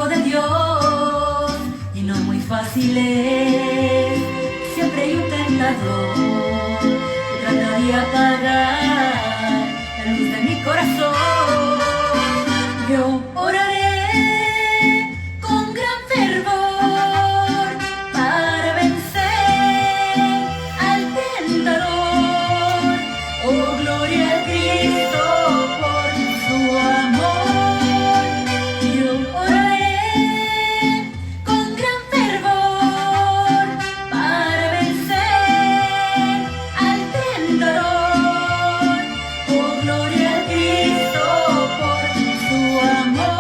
de Dios y no muy fácil es. Siempre hay un tentador que trata de apagar la luz de mi corazón. Yo oraré con gran fervor para vencer al tentador. Oh, gloria a Cristo por su amor. Yo oraré con gran fervor para vencer al tentador. Oh, gloria a Cristo por su amor.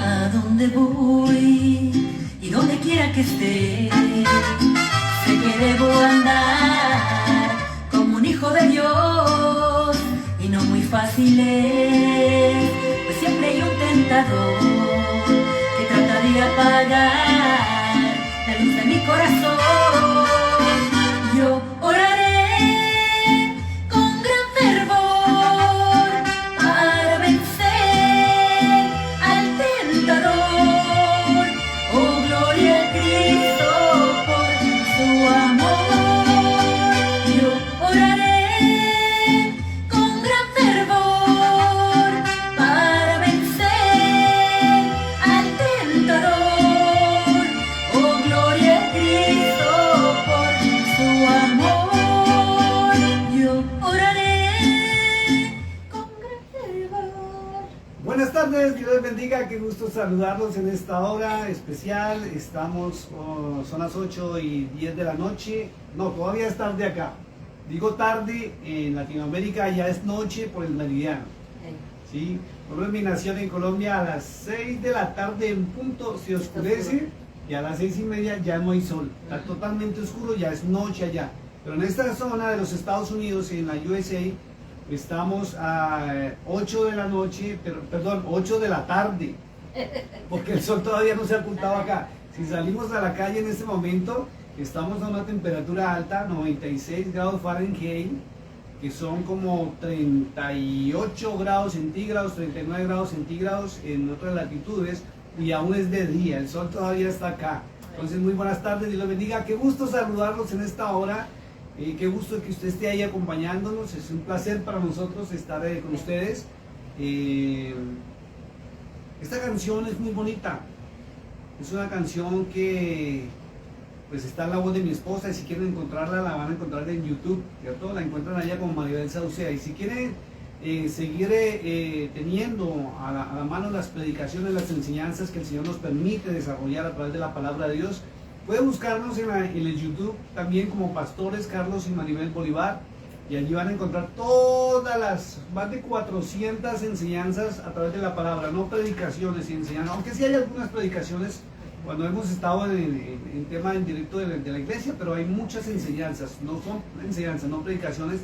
A donde voy y donde quiera que esté, sé que debo andar como un hijo de Dios y no muy fácil es, pues siempre hay un tentador que trata de apagar la luz de mi corazón. Yo oraré con gran fervor para vencer al tentador. Oh, gloria a Cristo por su amor. Yo oraré con gran fervor para vencer al tentador. Oh, gloria a Cristo por su amor. Yo oraré con gran fervor. Buenas tardes, Dios les bendiga, qué gusto saludarlos en esta hora especial. Estamos, son las 8:10 de la noche. No, todavía es tarde acá. Digo tarde, en Latinoamérica ya es noche por el meridiano. ¿Sí? Por ejemplo, en mi nación en Colombia a las 6 de la tarde en punto se oscurece y a las 6:30 ya no hay sol. Está totalmente oscuro, ya es noche allá. Pero en esta zona de los Estados Unidos, en la USA, estamos a 8 de la noche, perdón, 8 de la tarde, porque el sol todavía no se ha ocultado acá. Si salimos a la calle en este momento, estamos a una temperatura alta, 96 grados Fahrenheit, que son como 38 grados centígrados, 39 grados centígrados en otras latitudes, y aún es de día, el sol todavía está acá. Entonces, muy buenas tardes, Dios los bendiga, qué gusto saludarlos en esta hora. Qué gusto que usted esté ahí acompañándonos, es un placer para nosotros estar con ustedes. Esta canción es muy bonita, es una canción que pues está en la voz de mi esposa, y si quieren encontrarla la van a encontrar en YouTube, ¿cierto? La encuentran allá como Maribel Sauceda, y si quieren seguir teniendo a la mano las predicaciones, las enseñanzas que el Señor nos permite desarrollar a través de la palabra de Dios, puede buscarnos en el YouTube también como Pastores Carlos y Maribel Bolívar, y allí van a encontrar todas las más de 400 enseñanzas a través de la palabra, no predicaciones y enseñanzas, aunque sí hay algunas predicaciones cuando hemos estado en tema en directo de la iglesia, pero hay muchas enseñanzas, no son enseñanzas, no predicaciones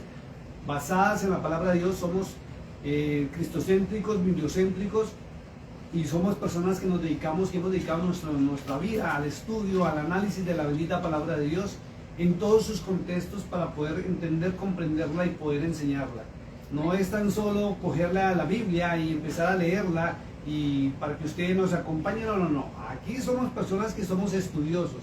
basadas en la palabra de Dios. Somos cristocéntricos, bibliocéntricos, y somos personas que nos dedicamos, que hemos dedicado nuestra vida al estudio, al análisis de la bendita palabra de Dios en todos sus contextos para poder entender, comprenderla y poder enseñarla. No es tan solo cogerla a la Biblia y empezar a leerla y para que ustedes nos acompañen, no. Aquí somos personas que somos estudiosos.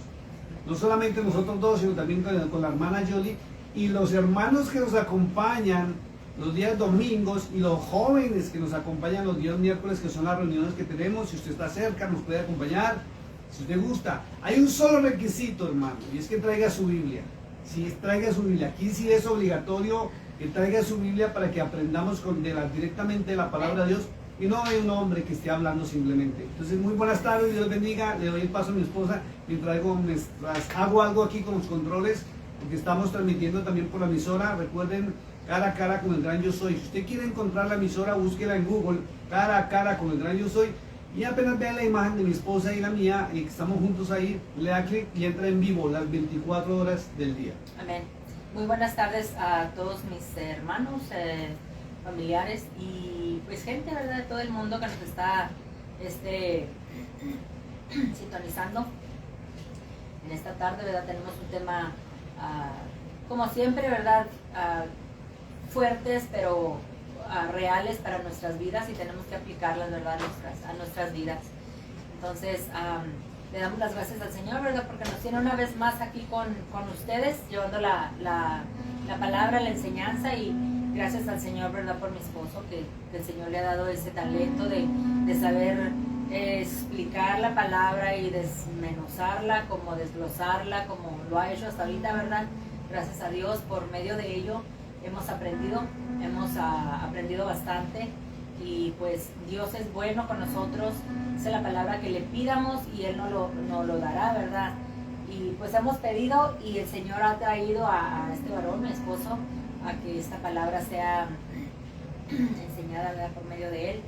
No solamente nosotros dos, sino también con la hermana Jolie y los hermanos que nos acompañan los días domingos y los jóvenes que nos acompañan los días miércoles, que son las reuniones que tenemos. Si usted está cerca, nos puede acompañar, si usted gusta. Hay un solo requisito, hermano, y es que traiga su Biblia. Si traiga su Biblia, aquí sí es obligatorio que traiga su Biblia para que aprendamos directamente de la palabra de Dios, y no hay un hombre que esté hablando simplemente. Entonces, muy buenas tardes, Dios bendiga. Le doy el paso a mi esposa mientras hago algo aquí con los controles, porque estamos transmitiendo también por la emisora. Recuerden, Cara a Cara con el Gran Yo Soy. Si usted quiere encontrar la emisora, búsquela en Google, Cara a Cara con el Gran Yo Soy, y apenas vea la imagen de mi esposa y la mía, y que estamos juntos ahí, le da clic y entra en vivo las 24 horas del día. Amén. Muy buenas tardes a todos mis hermanos, familiares y pues gente, ¿verdad?, de todo el mundo que nos está esté sintonizando. En esta tarde, ¿verdad? Tenemos un tema, como siempre, ¿verdad? Fuertes, pero reales para nuestras vidas y tenemos que aplicarlas, ¿verdad? A nuestras vidas. Entonces, le damos las gracias al Señor, ¿verdad? Porque nos tiene una vez más aquí con ustedes, llevando la palabra, la enseñanza, y gracias al Señor, ¿verdad? Por mi esposo, que el Señor le ha dado ese talento de saber explicar la palabra y desmenuzarla, como desglosarla, como lo ha hecho hasta ahorita, ¿verdad? Gracias a Dios, por medio de ello hemos aprendido bastante, y pues Dios es bueno con nosotros. Esa es la palabra que le pidamos y Él nos lo dará, ¿verdad? Y pues hemos pedido y el Señor ha traído a este varón, mi esposo, a que esta palabra sea enseñada, ¿verdad? Por medio de Él,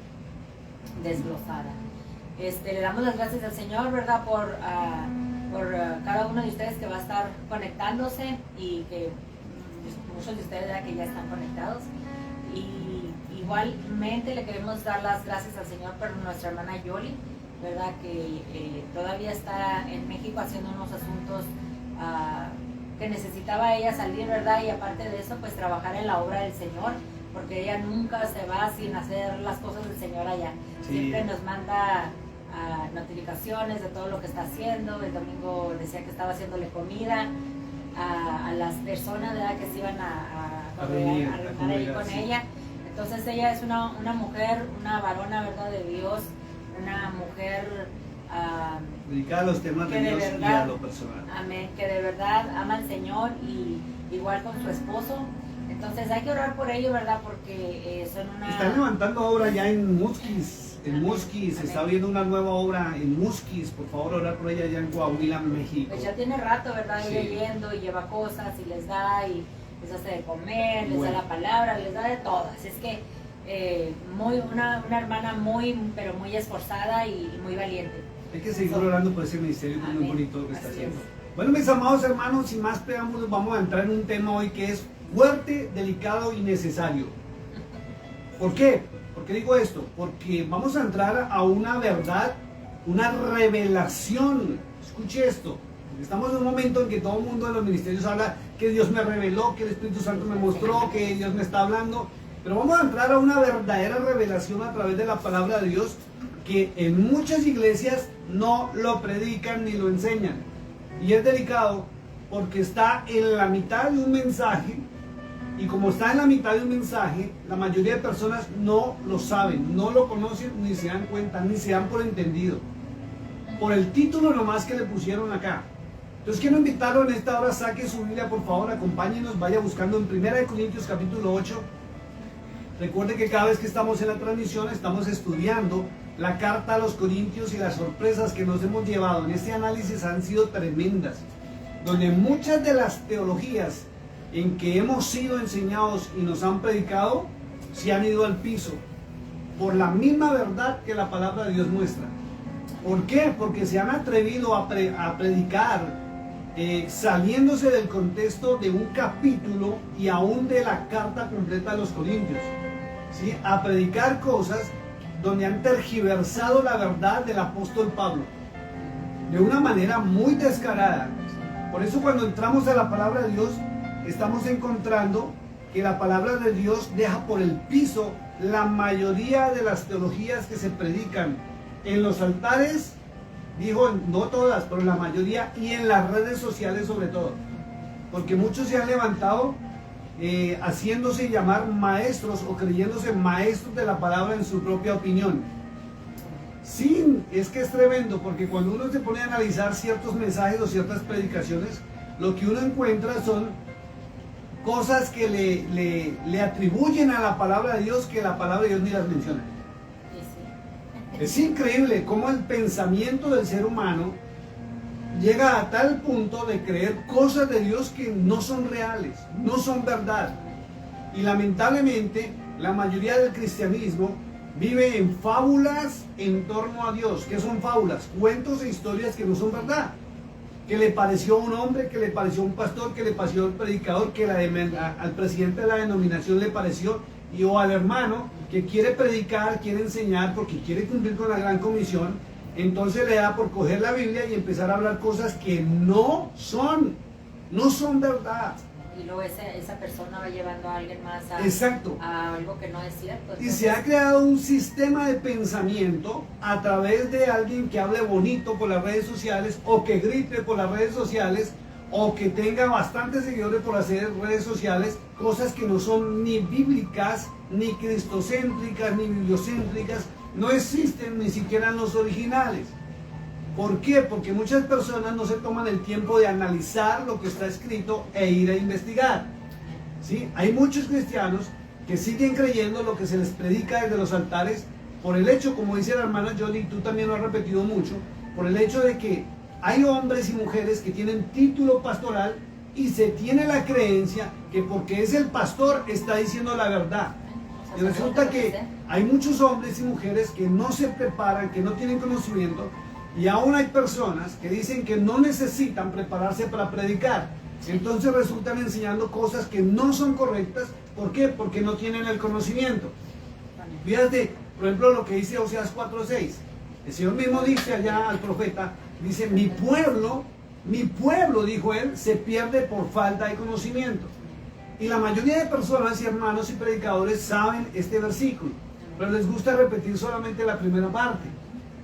desglosada. Le damos las gracias al Señor, ¿verdad? Por cada uno de ustedes que va a estar conectándose, y que muchos de ustedes, ¿verdad? Que ya están conectados. Y igualmente le queremos dar las gracias al Señor por nuestra hermana Yoli, ¿verdad? Que todavía está en México haciendo unos asuntos que necesitaba ella salir, ¿verdad? Y aparte de eso, pues trabajar en la obra del Señor, porque ella nunca se va sin hacer las cosas del Señor allá. Sí. Siempre nos manda notificaciones de todo lo que está haciendo. El domingo decía que estaba haciéndole comida a las personas, ¿verdad? Que se iban a reunir ahí con ella. Entonces ella es una mujer, una varona, ¿verdad? De Dios, una mujer dedicada a los temas de Dios, verdad, y a lo personal. Amén, que de verdad ama al Señor, y igual con su esposo. Entonces hay que orar por ellos, ¿verdad? Porque son una... Están levantando obra ya en Musquis. En Musquis se está abriendo una nueva obra en Musquis. Por favor, orar por ella allá en Coahuila, México. Pues ya tiene rato, ¿verdad? Sí. Ella yendo y lleva cosas y les da, y les hace de comer, les da la palabra, les da de todo. Así es que una hermana pero muy esforzada y muy valiente. Hay que seguir orando por ese ministerio, que es muy bonito lo que está haciendo. Es. Bueno, mis amados hermanos, sin más preámbulos, vamos a entrar en un tema hoy que es fuerte, delicado y necesario. ¿Por qué? ¿Por qué digo esto? Porque vamos a entrar a una verdad, una revelación. Escuche esto. Estamos en un momento en que todo el mundo de los ministerios habla que Dios me reveló, que el Espíritu Santo me mostró, que Dios me está hablando. Pero vamos a entrar a una verdadera revelación a través de la palabra de Dios, que en muchas iglesias no lo predican ni lo enseñan. Y es delicado porque está en la mitad de un mensaje, y como está en la mitad de un mensaje, la mayoría de personas no lo saben, no lo conocen, ni se dan cuenta, ni se dan por entendido, por el título nomás que le pusieron acá. Entonces quiero invitarlo en esta hora, saque su Biblia, por favor, acompáñenos, vaya buscando en 1 Corintios capítulo 8. Recuerde que cada vez que estamos en la transmisión estamos estudiando la carta a los Corintios, y las sorpresas que nos hemos llevado en este análisis han sido tremendas, donde muchas de las teologías en que hemos sido enseñados y nos han predicado se han ido al piso por la misma verdad que la palabra de Dios muestra. ¿Por qué? Porque se han atrevido a predicar saliéndose del contexto de un capítulo y aún de la carta completa a los Corintios, ¿sí? A predicar cosas donde han tergiversado la verdad del apóstol Pablo de una manera muy descarada. Por eso cuando entramos a la palabra de Dios, estamos encontrando que la palabra de Dios deja por el piso la mayoría de las teologías que se predican en los altares, dijo, no todas, pero la mayoría, y en las redes sociales sobre todo, porque muchos se han levantado haciéndose llamar maestros o creyéndose maestros de la palabra en su propia opinión. Sí, es que es tremendo, porque cuando uno se pone a analizar ciertos mensajes o ciertas predicaciones, lo que uno encuentra son cosas que le atribuyen a la palabra de Dios, que la palabra de Dios ni las menciona. Es increíble cómo el pensamiento del ser humano llega a tal punto de creer cosas de Dios que no son reales, no son verdad. Y lamentablemente la mayoría del cristianismo vive en fábulas en torno a Dios. ¿Qué son fábulas? Cuentos e historias que no son verdad. Que le pareció a un hombre, que le pareció a un pastor, que le pareció al predicador, que al presidente de la denominación le pareció, o al hermano que quiere predicar, quiere enseñar, porque quiere cumplir con la gran comisión, entonces le da por coger la Biblia y empezar a hablar cosas que no son verdad. Y luego esa persona va llevando a alguien más a, Exacto. a algo que no es cierto. Y Entonces, se ha creado un sistema de pensamiento a través de alguien que hable bonito por las redes sociales, o que grite por las redes sociales, o que tenga bastantes seguidores por hacer redes sociales, cosas que no son ni bíblicas, ni cristocéntricas, ni bibliocéntricas, no existen ni siquiera en los originales. ¿Por qué? Porque muchas personas no se toman el tiempo de analizar lo que está escrito e ir a investigar. ¿Sí? Hay muchos cristianos que siguen creyendo lo que se les predica desde los altares, por el hecho, como dice la hermana Jolie, tú también lo has repetido mucho, por el hecho de que hay hombres y mujeres que tienen título pastoral y se tiene la creencia que porque es el pastor está diciendo la verdad. Y resulta que hay muchos hombres y mujeres que no se preparan, que no tienen conocimiento, y aún hay personas que dicen que no necesitan prepararse para predicar. Entonces resultan enseñando cosas que no son correctas. ¿Por qué? Porque no tienen el conocimiento. Fíjate, por ejemplo, lo que dice Oseas 4:6. El Señor mismo dice allá al profeta, dice, mi pueblo, dijo él, se pierde por falta de conocimiento. Y la mayoría de personas y hermanos y predicadores saben este versículo, pero les gusta repetir solamente la primera parte.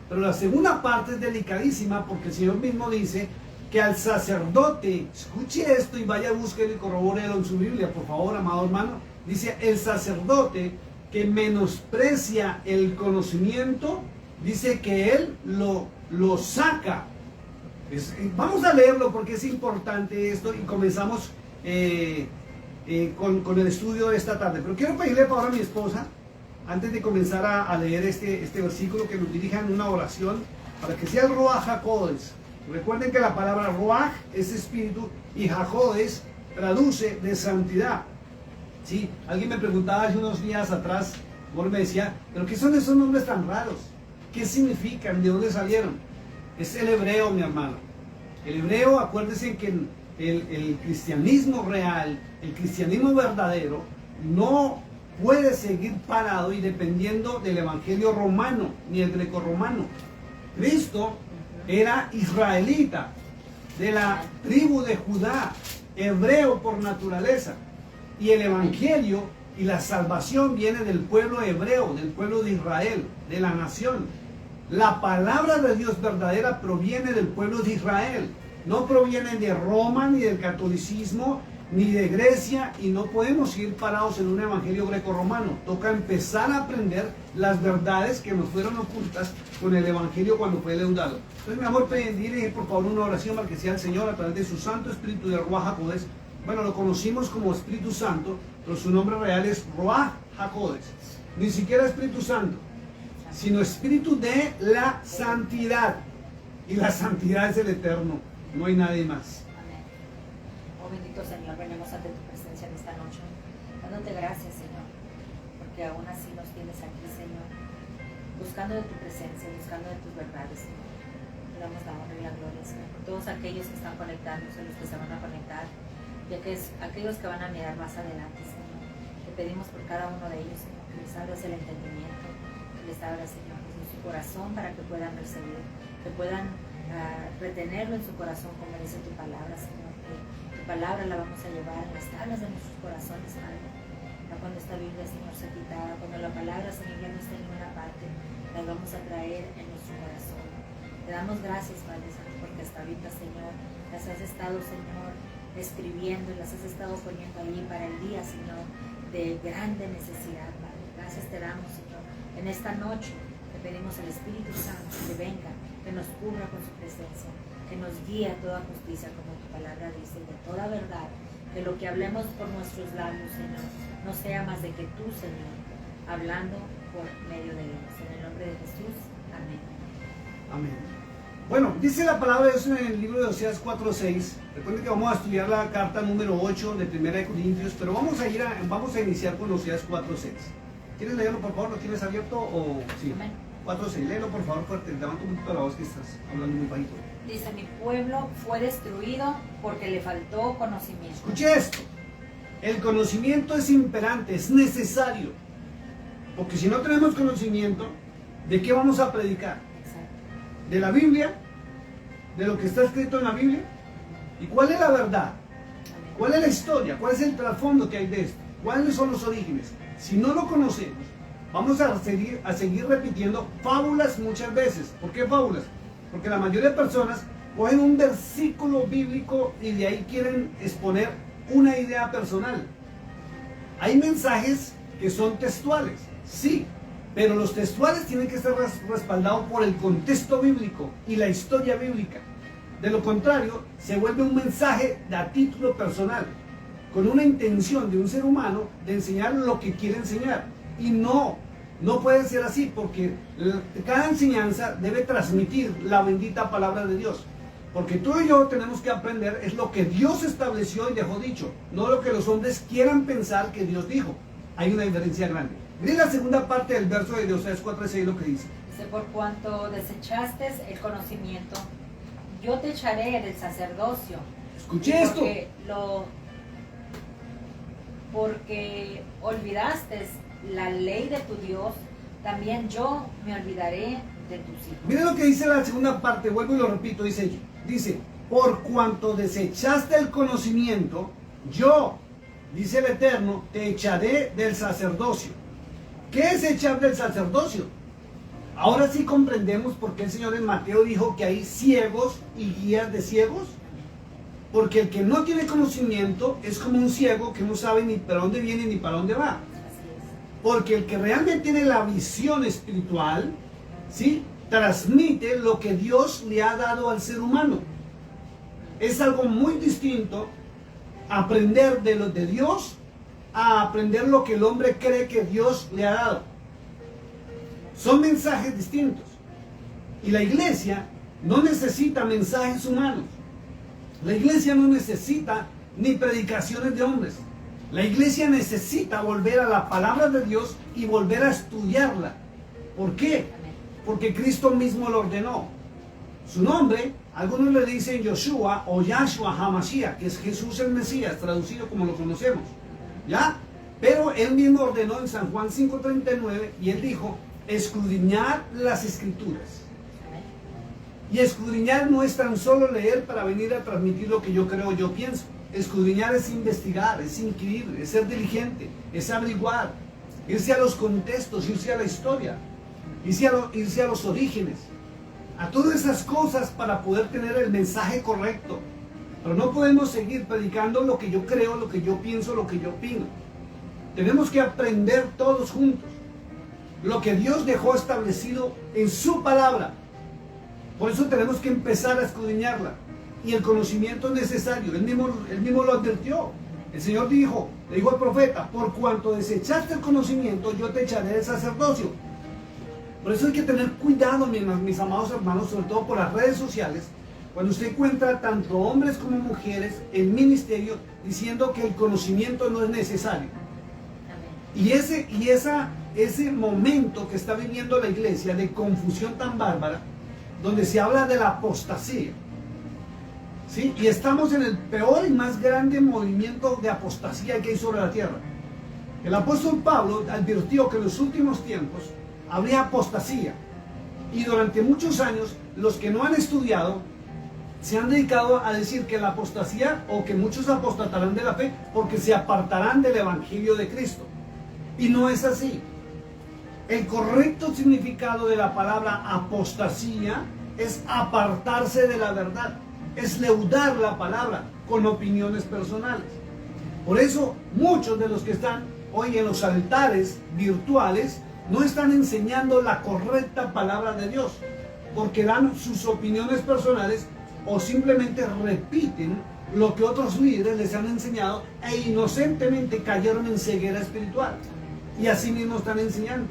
Pero la segunda parte es delicadísima, porque el Señor mismo dice que al sacerdote, escuche esto y vaya a buscarlo y corrobórelo en su Biblia, por favor, amado hermano. Dice, el sacerdote que menosprecia el conocimiento, dice que él lo saca. Vamos a leerlo porque es importante esto, y comenzamos con el estudio de esta tarde. Pero quiero pedirle por favor a mi esposa, antes de comenzar a leer este versículo, que nos dirija en una oración para que sea el Ruach HaKodesh. Recuerden que la palabra Ruach es espíritu y HaKodesh traduce de santidad. ¿Sí? Alguien me preguntaba hace unos días atrás, me decía, ¿pero qué son esos nombres tan raros? ¿Qué significan? ¿De dónde salieron? Es el hebreo, mi hermano. El hebreo, acuérdense que el cristianismo real, el cristianismo verdadero, no puede seguir parado y dependiendo del evangelio romano, ni el grecorromano. Cristo era israelita, de la tribu de Judá, hebreo por naturaleza. Y el evangelio y la salvación viene del pueblo hebreo, del pueblo de Israel, de la nación. La palabra de Dios verdadera proviene del pueblo de Israel. No proviene de Roma, ni del catolicismo, ni de Grecia, y no podemos ir parados en un evangelio greco-romano. Toca empezar a aprender las verdades que nos fueron ocultas con el evangelio cuando fue leudado. Entonces, mi amor, pedirle por favor una oración para que sea el Señor a través de su Santo Espíritu de Ruach HaKodesh. Bueno, lo conocimos como Espíritu Santo, pero su nombre real es Ruach HaKodesh. Ni siquiera Espíritu Santo, sino Espíritu de la santidad. Y la santidad es el eterno, no hay nadie más. Amén. Oh bendito Señor, venimos ante tu presencia en esta noche, dándote gracias, Señor, porque aún así nos tienes aquí, Señor, buscando de tu presencia, buscando de tus verdades, Señor. Te damos la honra y la gloria, Señor, por todos aquellos que están conectándose, los que se van a conectar, y aquellos que van a mirar más adelante, Señor. Te pedimos por cada uno de ellos, Señor, que les abras el entendimiento, que les abras, Señor, en su corazón para que puedan recibir, que puedan retenerlo en su corazón, como dice tu palabra, Señor, que tu palabra la vamos a llevar en las tablas de nuestros corazones, Padre. Ya cuando esta Biblia, Señor, sea quitada, cuando la palabra, Señor, ya no esté en ninguna parte, la vamos a traer en nuestro corazón. Te damos gracias, Padre Santo, porque hasta ahorita, Señor, las has estado, Señor, escribiendo y las has estado poniendo allí para el día, Señor, de grande necesidad, Padre. Gracias te damos, Señor. En esta noche te pedimos al Espíritu Santo que venga, que nos cubra con su presencia, que nos guíe a toda justicia, como tu palabra dice, de toda verdad, que lo que hablemos por nuestros labios, Señor, no sea más de que tú, Señor, hablando por medio de ellos. En el nombre de Jesús, amén. Amén. Bueno, dice la palabra de Dios en el libro de Oseas 4:6. Recuerden que vamos a estudiar la carta número 8 de 1 de Corintios, pero vamos a iniciar con Oseas 4:6. ¿Quieres leerlo, por favor? ¿Lo tienes abierto o sí? Amén. 4:6. Léelo, por favor, fuerte. Levanta un poquito la voz que estás hablando muy bajito. Dice, mi pueblo fue destruido porque le faltó conocimiento. Escuche esto. El conocimiento es imperante, es necesario. Porque si no tenemos conocimiento, ¿de qué vamos a predicar? Exacto. ¿De la Biblia? ¿De lo que está escrito en la Biblia? ¿Y cuál es la verdad? Amén. ¿Cuál es la historia? ¿Cuál es el trasfondo que hay de esto? ¿Cuáles son los orígenes? Si no lo conocemos, vamos a seguir repitiendo fábulas muchas veces. ¿Por qué fábulas? Porque la mayoría de personas cogen un versículo bíblico y de ahí quieren exponer una idea personal. Hay mensajes que son textuales, sí, pero los textuales tienen que estar respaldados por el contexto bíblico y la historia bíblica. De lo contrario, se vuelve un mensaje a título personal, con una intención de un ser humano de enseñar lo que quiere enseñar. Y no puede ser así, porque cada enseñanza debe transmitir la bendita palabra de Dios. Porque tú y yo tenemos que aprender es lo que Dios estableció y dejó dicho, no lo que los hombres quieran pensar que Dios dijo. Hay una diferencia grande. Miren la segunda parte del verso de Oseas 4:6 lo que dice. Dice, por cuanto desechaste el conocimiento, yo te echaré del sacerdocio. Escuche esto. Porque olvidaste la ley de tu Dios, también yo me olvidaré de tus hijos. Miren lo que dice la segunda parte, vuelvo y lo repito, dice, por cuanto desechaste el conocimiento, yo, dice el Eterno, te echaré del sacerdocio. ¿Qué es echar del sacerdocio? Ahora sí comprendemos por qué el Señor en Mateo dijo que hay ciegos y guías de ciegos. Porque el que no tiene conocimiento es como un ciego que no sabe ni para dónde viene ni para dónde va. Así es. Porque el que realmente tiene la visión espiritual, ¿sí?, transmite lo que Dios le ha dado al ser humano. Es algo muy distinto aprender de lo de Dios a aprender lo que el hombre cree que Dios le ha dado. Son mensajes distintos. Y la iglesia no necesita mensajes humanos. La iglesia no necesita ni predicaciones de hombres. La iglesia necesita volver a la palabra de Dios y volver a estudiarla. ¿Por qué? Porque Cristo mismo lo ordenó. Su nombre, algunos le dicen Yoshua o Yahshua HaMashiach, que es Jesús el Mesías, traducido como lo conocemos. ¿Ya? Pero él mismo ordenó en San Juan 5:39 y él dijo, escudriñar las escrituras. Y escudriñar no es tan solo leer para venir a transmitir lo que yo creo, yo pienso. Escudriñar es investigar, es inquirir, es ser diligente, es averiguar, irse a los contextos, irse a la historia, irse a los orígenes, a todas esas cosas para poder tener el mensaje correcto. Pero no podemos seguir predicando lo que yo creo, lo que yo pienso, lo que yo opino. Tenemos que aprender todos juntos lo que Dios dejó establecido en su palabra. Por eso tenemos que empezar a escudriñarla. Y el conocimiento es necesario. Él mismo lo advirtió. El Señor le dijo al profeta, por cuanto desechaste el conocimiento, yo te echaré del sacerdocio. Por eso hay que tener cuidado, mis amados hermanos, sobre todo por las redes sociales, cuando usted encuentra tanto hombres como mujeres en ministerio diciendo que el conocimiento no es necesario. Y ese momento que está viviendo la iglesia de confusión tan bárbara, donde se habla de la apostasía, ¿sí? Y estamos en el peor y más grande movimiento de apostasía que hay sobre la tierra. El apóstol Pablo advirtió que en los últimos tiempos habría apostasía, y durante muchos años los que no han estudiado se han dedicado a decir que la apostasía, o que muchos apostatarán de la fe porque se apartarán del evangelio de Cristo. Y no es así. El correcto significado de la palabra apostasía es apartarse de la verdad, es leudar la palabra con opiniones personales. Por eso muchos de los que están hoy en los altares virtuales no están enseñando la correcta palabra de Dios, porque dan sus opiniones personales o simplemente repiten lo que otros líderes les han enseñado e inocentemente cayeron en ceguera espiritual. Y así mismo están enseñando.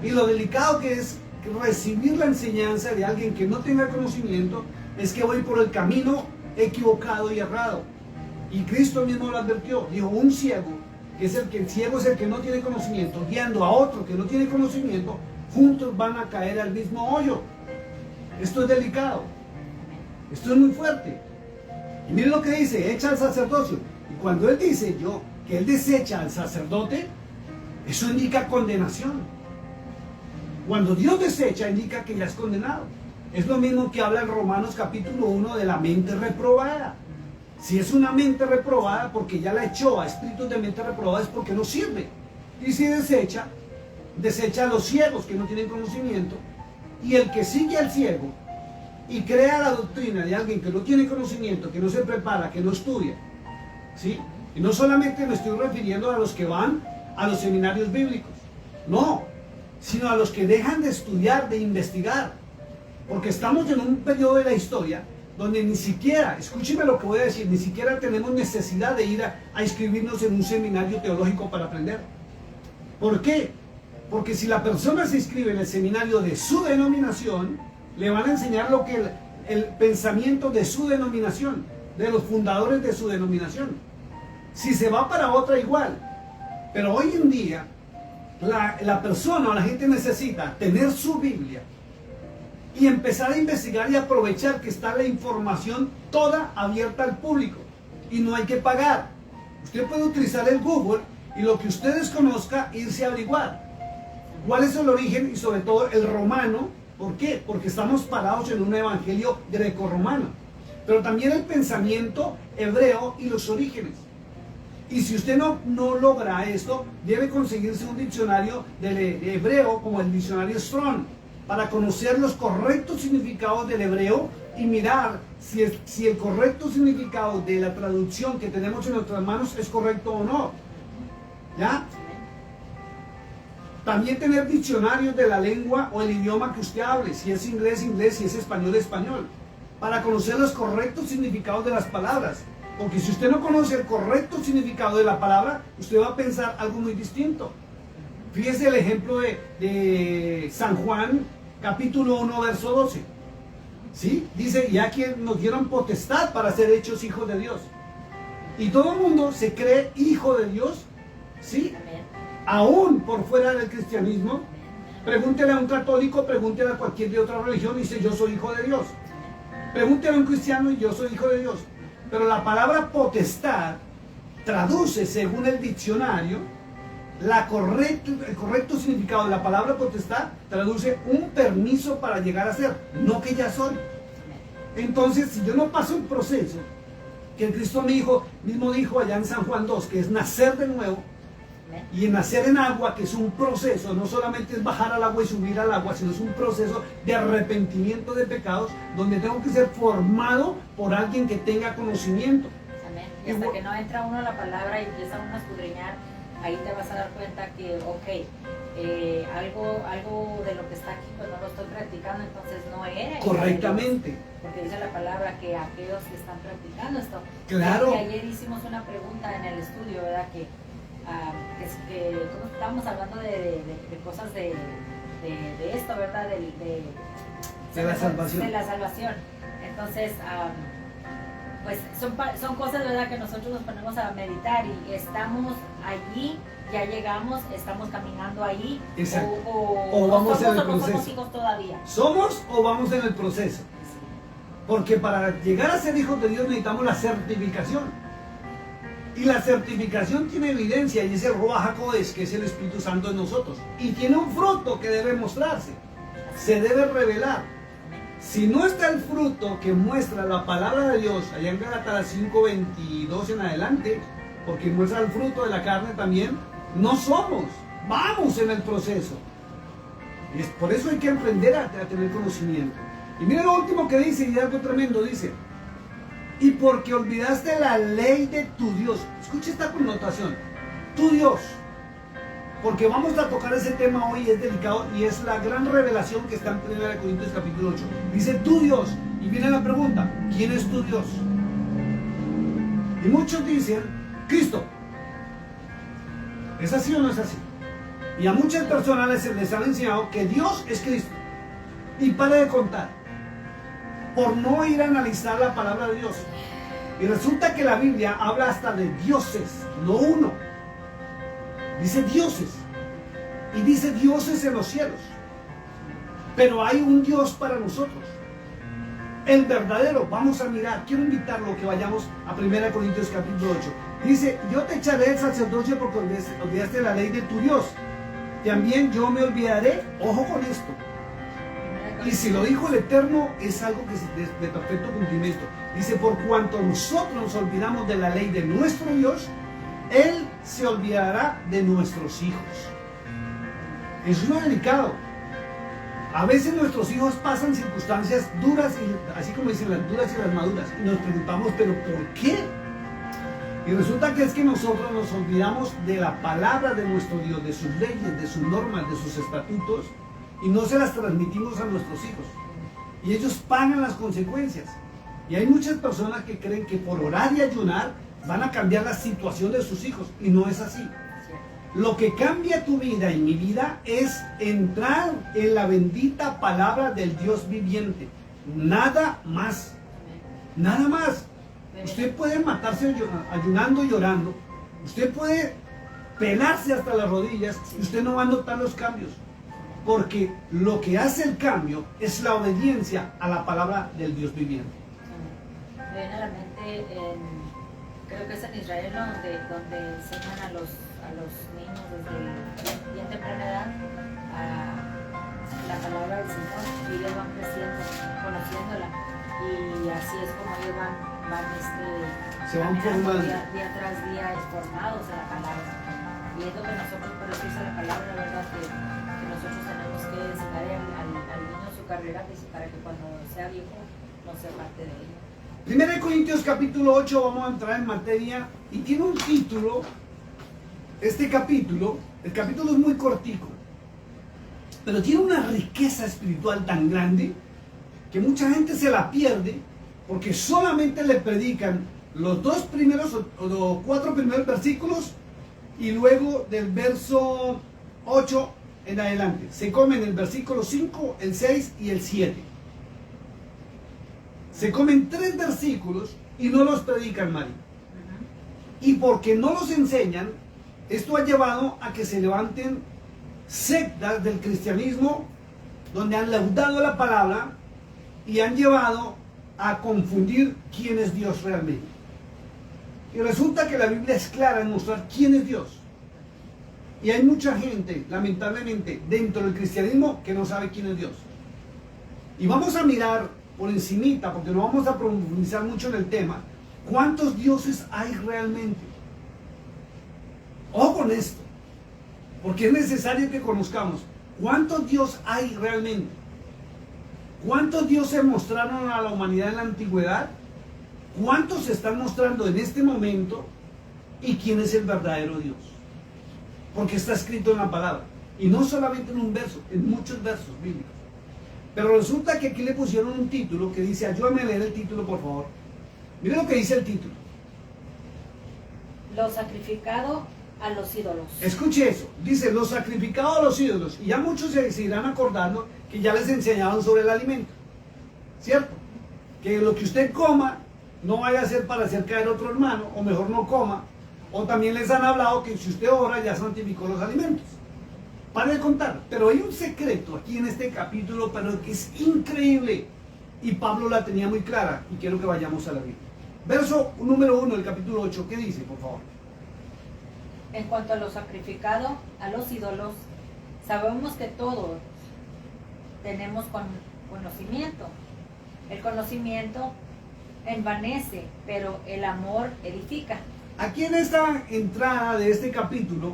Y lo delicado que es recibir la enseñanza de alguien que no tenga conocimiento es que voy por el camino equivocado y errado. Y Cristo mismo lo advirtió. Dijo, un ciego, el ciego es el que no tiene conocimiento, guiando a otro que no tiene conocimiento, juntos van a caer al mismo hoyo. Esto es delicado. Esto es muy fuerte. Y miren lo que dice, echa al sacerdocio. Y cuando él dice, yo que él desecha al sacerdote, eso indica condenación. Cuando Dios desecha, indica que ya es condenado. Es lo mismo que habla en Romanos capítulo 1 de la mente reprobada. Si es una mente reprobada, porque ya la echó a espíritus de mente reprobada, es porque no sirve. Y si desecha, desecha a los ciegos que no tienen conocimiento, y el que sigue al ciego y crea la doctrina de alguien que no tiene conocimiento, que no se prepara, que no estudia, ¿sí? Y no solamente me estoy refiriendo a los que van a los seminarios bíblicos, no, sino a los que dejan de estudiar, de investigar, porque estamos en un periodo de la historia donde ni siquiera, escúcheme lo que voy a decir, ni siquiera tenemos necesidad de ir a inscribirnos en un seminario teológico para aprender. ¿Por qué? Porque si la persona se inscribe en el seminario de su denominación, le van a enseñar lo que el pensamiento de su denominación, de los fundadores de su denominación. Si se va para otra, igual. Pero hoy en día, la persona o la gente necesita tener su Biblia y empezar a investigar y aprovechar que está la información toda abierta al público. Y no hay que pagar. Usted puede utilizar el Google y lo que usted desconozca, irse a averiguar. ¿Cuál es el origen y sobre todo el romano? ¿Por qué? Porque estamos parados en un evangelio greco-romano. Pero también el pensamiento hebreo y los orígenes. Y si usted no logra esto, debe conseguirse un diccionario de hebreo como el diccionario Strong, para conocer los correctos significados del hebreo y mirar si el correcto significado de la traducción que tenemos en nuestras manos es correcto o no. ¿Ya? También tener diccionarios de la lengua o el idioma que usted hable, si es inglés, inglés, si es español, español, para conocer los correctos significados de las palabras. Porque si usted no conoce el correcto significado de la palabra, usted va a pensar algo muy distinto. Fíjese el ejemplo de San Juan, capítulo 1, verso 12. ¿Sí? Dice, ya que nos dieron potestad para ser hechos hijos de Dios. Y todo el mundo se cree hijo de Dios, ¿sí? Aún por fuera del cristianismo. Pregúntele a un católico, pregúntele a cualquier de otra religión y dice, yo soy hijo de Dios. Pregúntele a un cristiano y yo soy hijo de Dios. Pero la palabra potestad traduce, según el diccionario, el correcto significado de la palabra potestad traduce un permiso para llegar a ser, no que ya soy. Entonces, si yo no paso el proceso que el Cristo mismo dijo allá en San Juan 2, que es nacer de nuevo, y en nacer en agua, que es un proceso, no solamente es bajar al agua y subir al agua, sino es un proceso de arrepentimiento de pecados, donde tengo que ser formado por alguien que tenga conocimiento. Amén. Y hasta que no entra uno a la palabra y empieza uno a escudriñar, ahí te vas a dar cuenta que, algo de lo que está aquí, pues no lo estoy practicando, entonces no era. Correctamente. Porque dice la palabra que aquellos que están practicando esto. Claro. Y ayer hicimos una pregunta en el estudio, ¿verdad? Que estamos hablando de cosas de esto, ¿verdad? De la salvación. De la salvación. Entonces, pues son cosas, ¿verdad? Que nosotros nos ponemos a meditar y estamos allí, ya llegamos, estamos caminando ahí. Exacto. O vamos en el no proceso. somos hijos todavía. ¿Somos o vamos en el proceso? Porque para llegar a ser hijos de Dios necesitamos la certificación. Y la certificación tiene evidencia y es el Ruach HaKodesh, que es el Espíritu Santo en nosotros. Y tiene un fruto que debe mostrarse. Se debe revelar. Si no está el fruto que muestra la palabra de Dios, allá en Gálatas 5:22 en adelante, porque muestra el fruto de la carne también, no somos. Vamos en el proceso. Y es por eso hay que aprender a tener conocimiento. Y mira lo último que dice, y algo tremendo, dice: y porque olvidaste la ley de tu Dios. Escucha esta connotación. Tu Dios. Porque vamos a tocar ese tema hoy, es delicado, y es la gran revelación que está en 1 Corintios capítulo 8. Dice tu Dios. Y viene la pregunta, ¿quién es tu Dios? Y muchos dicen, Cristo. ¿Es así o no es así? Y a muchas personas les han enseñado que Dios es Cristo. Y para de contar. Por no ir a analizar la palabra de Dios. Y resulta que la Biblia habla hasta de dioses, no uno. Dice dioses. Y dice dioses en los cielos. Pero hay un Dios para nosotros. El verdadero. Vamos a mirar. Quiero invitarlo a que vayamos a 1 Corintios capítulo 8. Dice, yo te echaré del sacerdocio porque olvidaste la ley de tu Dios. También yo me olvidaré, ojo con esto. Y si lo dijo el Eterno, es algo que es de perfecto cumplimiento. Dice, por cuanto nosotros nos olvidamos de la ley de nuestro Dios, Él se olvidará de nuestros hijos. Eso es lo delicado. A veces nuestros hijos pasan circunstancias duras, y, así como dicen las duras y las maduras, y nos preguntamos, ¿pero por qué? Y resulta que es que nosotros nos olvidamos de la palabra de nuestro Dios, de sus leyes, de sus normas, de sus estatutos, y no se las transmitimos a nuestros hijos. Y ellos pagan las consecuencias. Y hay muchas personas que creen que por orar y ayunar van a cambiar la situación de sus hijos, y no es así. Lo que cambia tu vida y mi vida es entrar en la bendita palabra del Dios viviente. Nada más. Nada más. Usted puede matarse ayunando y llorando. Usted puede pelarse hasta las rodillas y usted no va a notar los cambios. Porque lo que hace el cambio es la obediencia a la palabra del Dios viviente. Me viene a la mente, creo que es en Israel, ¿no? donde enseñan a los niños desde bien temprana edad a la palabra del Señor, y ellos van creciendo, conociéndola, y así es como ellos se van formando día tras día, formados a la palabra. Y es lo que nosotros, por eso dice la palabra, la verdad, que nosotros tenemos que enseñar al niño su carrera, para que cuando sea viejo no sea parte de ella. 1 Corintios capítulo 8, vamos a entrar en materia, y tiene un título. Este capítulo, el capítulo es muy cortico, pero tiene una riqueza espiritual tan grande que mucha gente se la pierde porque solamente le predican los 2 primeros o 4 primeros versículos, y luego del verso 8 en adelante se comen el versículo 5, el 6 y el 7. Se comen 3 versículos y no los predican, Mari. Y porque no los enseñan, esto ha llevado a que se levanten sectas del cristianismo donde han laudado la palabra y han llevado a confundir quién es Dios realmente. Y resulta que la Biblia es clara en mostrar quién es Dios. Y hay mucha gente, lamentablemente, dentro del cristianismo que no sabe quién es Dios. Y vamos a mirar por encimita, porque no vamos a profundizar mucho en el tema, ¿cuántos dioses hay realmente? Ojo con esto, porque es necesario que conozcamos cuántos dioses hay realmente. ¿Cuántos dioses mostraron a la humanidad en la antigüedad? ¿Cuántos se están mostrando en este momento? ¿Y quién es el verdadero Dios? Porque está escrito en la palabra. Y no solamente en un verso, en muchos versos bíblicos. Pero resulta que aquí le pusieron un título que dice, ayúdame a leer el título, por favor. Miren lo que dice el título. Lo sacrificado a los ídolos. Escuche eso, dice, lo sacrificado a los ídolos. Y ya muchos se irán acordando que ya les enseñaban sobre el alimento, ¿cierto? Que lo que usted coma no vaya a ser para hacer caer a otro hermano, o mejor no coma. O también les han hablado que si usted ora ya santificó los alimentos. Para de contar, pero hay un secreto aquí en este capítulo, pero que es increíble, y Pablo la tenía muy clara, y quiero que vayamos a la Biblia. Verso número 1 del capítulo 8, ¿qué dice, por favor? En cuanto a lo sacrificado a los ídolos, sabemos que todos tenemos conocimiento. El conocimiento envanece, pero el amor edifica. Aquí en esta entrada de este capítulo,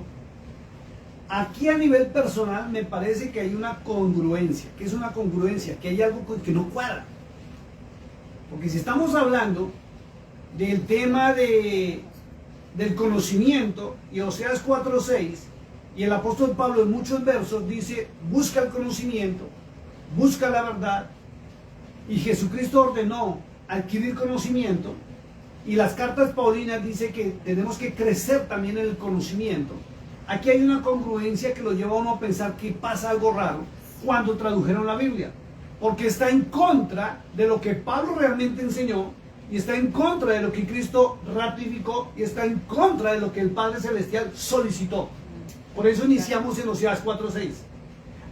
aquí a nivel personal me parece que hay una congruencia. ¿Qué es una congruencia? Que hay algo que no cuadra. Porque si estamos hablando del tema del conocimiento, y Oseas 4:6, y el apóstol Pablo en muchos versos dice, busca el conocimiento, busca la verdad, y Jesucristo ordenó adquirir conocimiento, y las cartas paulinas dice que tenemos que crecer también en el conocimiento. Aquí hay una congruencia que lo lleva a uno a pensar que pasa algo raro cuando tradujeron la Biblia, porque está en contra de lo que Pablo realmente enseñó, y está en contra de lo que Cristo ratificó, y está en contra de lo que el Padre Celestial solicitó. Por eso iniciamos en Oseas 4:6.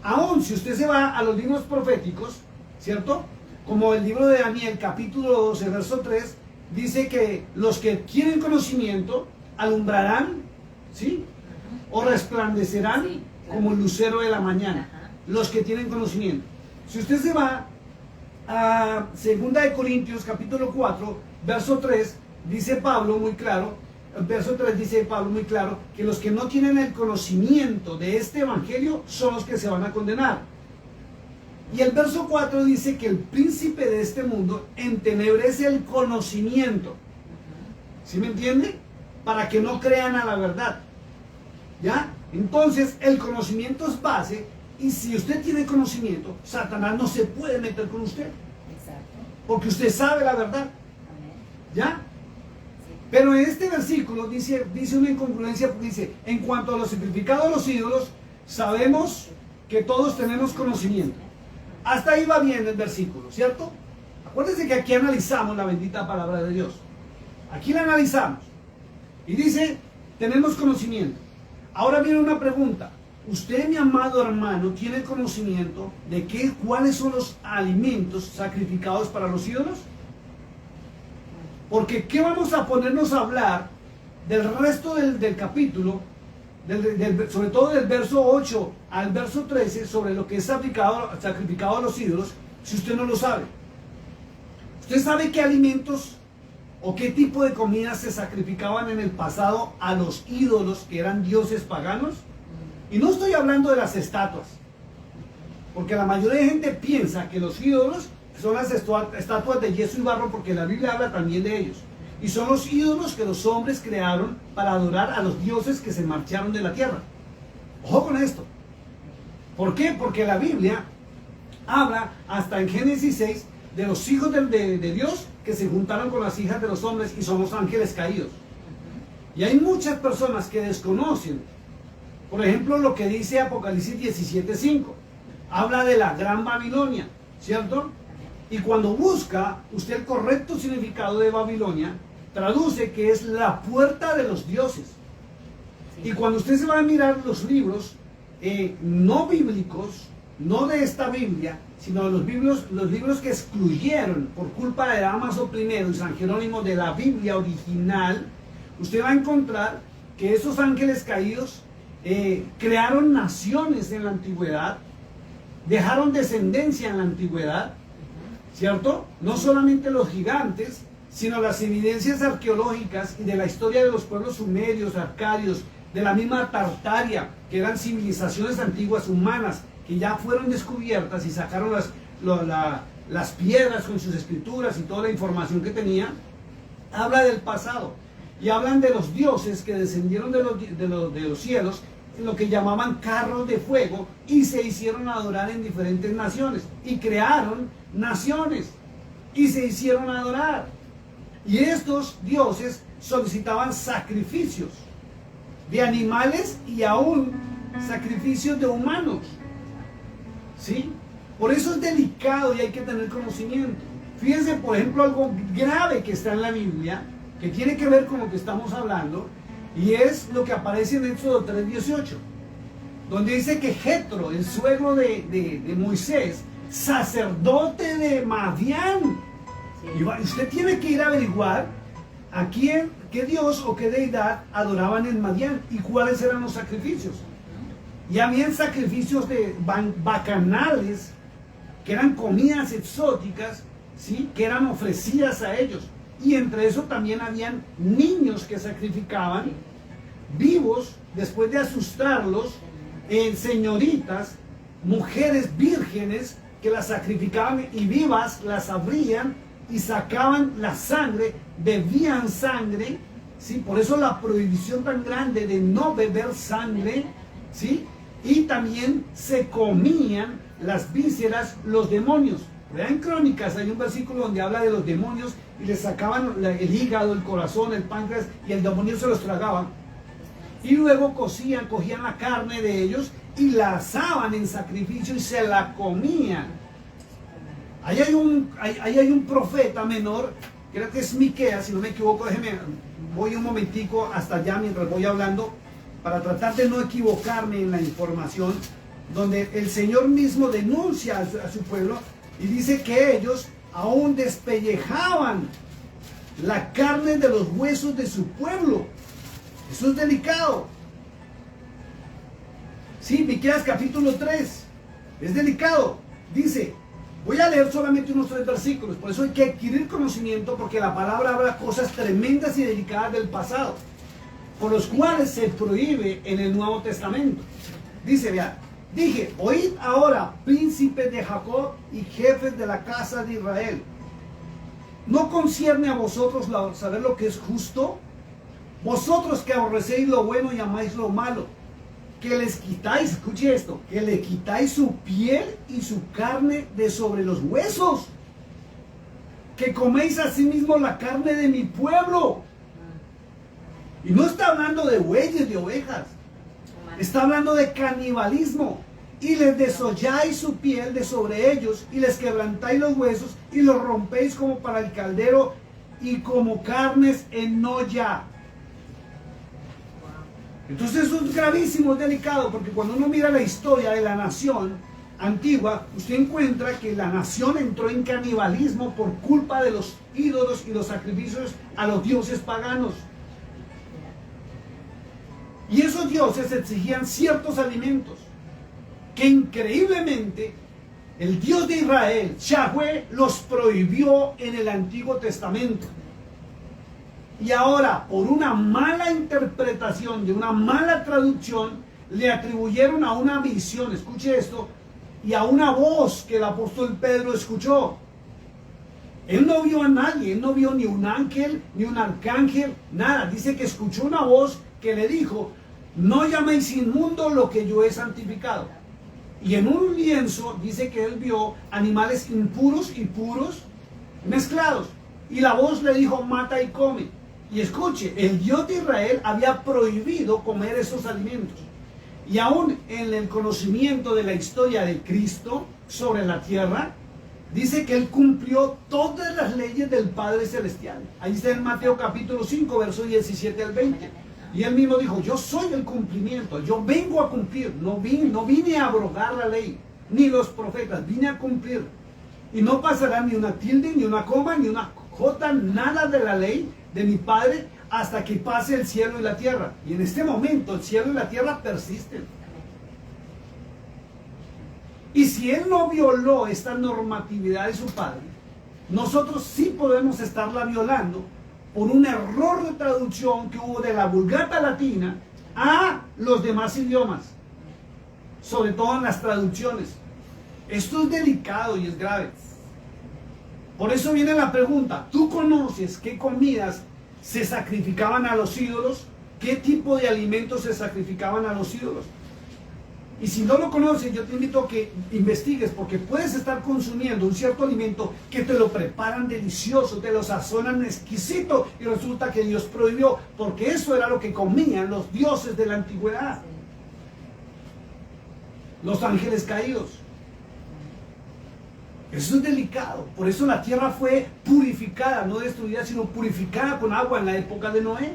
Aún si usted se va a los libros proféticos, ¿cierto? Como el libro de Daniel, capítulo 12, verso 3, dice que los que quieren conocimiento, alumbrarán, ¿sí? O resplandecerán Sí, claro. como el lucero de la mañana. Ajá. Los que tienen conocimiento. Si usted se va a 2 de Corintios capítulo 4, verso 3, dice Pablo muy claro, verso 3 dice Pablo muy claro, que los que no tienen el conocimiento de este evangelio son los que se van a condenar. Y el verso 4 dice que el príncipe de este mundo entenebrece el conocimiento. ¿Sí me entiende? Para que no crean a la verdad. ¿Ya? Entonces el conocimiento es base, y si usted tiene conocimiento, Satanás no se puede meter con usted, Exacto. porque usted sabe la verdad. Amén. ¿Ya? Sí. Pero en este versículo dice una incongruencia, porque dice, en cuanto a los sacrificados a los ídolos, sabemos que todos tenemos conocimiento. Hasta ahí va bien el versículo, ¿cierto? Acuérdense que aquí analizamos la bendita palabra de Dios. Aquí la analizamos. Y dice, tenemos conocimiento. Ahora viene una pregunta. ¿Usted, mi amado hermano, tiene conocimiento de cuáles son los alimentos sacrificados para los ídolos? Porque ¿qué vamos a ponernos a hablar del resto del capítulo, sobre todo del verso 8 al verso 13, sobre lo que es sacrificado a los ídolos, si usted no lo sabe? ¿Usted sabe qué alimentos o qué tipo de comidas se sacrificaban en el pasado a los ídolos que eran dioses paganos? Y no estoy hablando de las estatuas, porque la mayoría de gente piensa que los ídolos son las estatuas de yeso y barro, porque la Biblia habla también de ellos. Y son los ídolos que los hombres crearon para adorar a los dioses que se marcharon de la tierra. Ojo con esto. ¿Por qué? Porque la Biblia habla hasta en Génesis 6 de los hijos de Dios que se juntaron con las hijas de los hombres y son los ángeles caídos. Y hay muchas personas que desconocen, por ejemplo, lo que dice Apocalipsis 17:5. Habla de la gran Babilonia, ¿cierto? Y cuando busca usted el correcto significado de Babilonia, traduce que es la puerta de los dioses. Y cuando usted se va a mirar los libros no bíblicos, no de esta Biblia, sino los libros que excluyeron por culpa de Dámaso I y San Jerónimo de la Biblia original, usted va a encontrar que esos ángeles caídos crearon naciones en la antigüedad, dejaron descendencia en la antigüedad, ¿cierto? No solamente los gigantes, sino las evidencias arqueológicas y de la historia de los pueblos sumerios, arcadios, de la misma Tartaria, que eran civilizaciones antiguas humanas, que ya fueron descubiertas y sacaron las piedras con sus escrituras y toda la información que tenían. Habla del pasado y hablan de los dioses que descendieron de los cielos, en lo que llamaban carros de fuego, y se hicieron adorar en diferentes naciones y crearon naciones y se hicieron adorar. Y estos dioses solicitaban sacrificios de animales y aún sacrificios de humanos, ¿sí? Por eso es delicado y hay que tener conocimiento. Fíjense, por ejemplo, algo grave que está en la Biblia, que tiene que ver con lo que estamos hablando, y es lo que aparece en Éxodo 3:18, donde dice que Jetro, el suegro de Moisés, sacerdote de Madián, Sí. y usted tiene que ir a averiguar a quién, qué dios o qué deidad adoraban en Madián y cuáles eran los sacrificios. Y habían sacrificios de bacanales, que eran comidas exóticas, ¿sí?, que eran ofrecidas a ellos. Y entre eso también habían niños que sacrificaban vivos después de asustarlos, señoritas, mujeres vírgenes que las sacrificaban y vivas las abrían y sacaban la sangre, bebían sangre, ¿sí? Por eso la prohibición tan grande de no beber sangre, ¿sí? Y también se comían las vísceras los demonios. Vean Crónicas, hay un versículo donde habla de los demonios y les sacaban el hígado, el corazón, el páncreas, y el demonio se los tragaba. Y luego cogían la carne de ellos y la asaban en sacrificio y se la comían. Ahí hay un profeta menor, creo que es Miqueas, si no me equivoco, voy un momentico hasta allá mientras voy hablando, para tratar de no equivocarme en la información, donde el Señor mismo denuncia a su pueblo y dice que ellos aún despellejaban la carne de los huesos de su pueblo. Eso es delicado. Sí, Miqueas capítulo 3. Es delicado. Dice, voy a leer solamente unos 3 versículos. Por eso hay que adquirir conocimiento, porque la palabra habla cosas tremendas y delicadas del pasado, por los cuales se prohíbe en el Nuevo Testamento. Dice, vea, dije, oíd ahora, príncipes de Jacob y jefes de la casa de Israel. ¿No concierne a vosotros saber lo que es justo? Vosotros que aborrecéis lo bueno y amáis lo malo, que les quitáis, escuche esto, que le quitáis su piel y su carne de sobre los huesos, que coméis asimismo la carne de mi pueblo. Y no está hablando de bueyes, de ovejas, está hablando de canibalismo. Y les desolláis su piel de sobre ellos, y les quebrantáis los huesos, y los rompéis como para el caldero, y como carnes en olla. Entonces eso es gravísimo, es delicado, porque cuando uno mira la historia de la nación antigua, usted encuentra que la nación entró en canibalismo por culpa de los ídolos y los sacrificios a los dioses paganos. Y esos dioses exigían ciertos alimentos que increíblemente el Dios de Israel, Yahweh, los prohibió en el Antiguo Testamento. Y ahora, por una mala interpretación, de una mala traducción, le atribuyeron a una visión, escuche esto, y a una voz que el apóstol Pedro escuchó. Él no vio a nadie, él no vio ni un ángel, ni un arcángel, nada. Dice que escuchó una voz que le dijo, no llaméis inmundo lo que yo he santificado. Y en un lienzo dice que él vio animales impuros y puros mezclados. Y la voz le dijo, mata y come. Y escuche, el Dios de Israel había prohibido comer esos alimentos. Y aún en el conocimiento de la historia de Cristo sobre la tierra, dice que él cumplió todas las leyes del Padre Celestial. Ahí está en Mateo capítulo 5, versos 17 al 20. Y él mismo dijo, yo soy el cumplimiento, yo vengo a cumplir, no vine a abrogar la ley, ni los profetas, vine a cumplir. Y no pasará ni una tilde, ni una coma, ni una jota, nada de la ley de mi Padre, hasta que pase el cielo y la tierra. Y en este momento el cielo y la tierra persisten. Y si él no violó esta normatividad de su Padre, nosotros sí podemos estarla violando por un error de traducción que hubo de la Vulgata Latina a los demás idiomas, sobre todo en las traducciones. Esto es delicado y es grave. Por eso viene la pregunta, ¿tú conoces qué comidas se sacrificaban a los ídolos? ¿Qué tipo de alimentos se sacrificaban a los ídolos? Y si no lo conoces, yo te invito a que investigues, porque puedes estar consumiendo un cierto alimento que te lo preparan delicioso, te lo sazonan exquisito, y resulta que Dios prohibió, porque eso era lo que comían los dioses de la antigüedad. Los ángeles caídos. Eso es delicado. Por eso la tierra fue purificada, no destruida, sino purificada con agua en la época de Noé,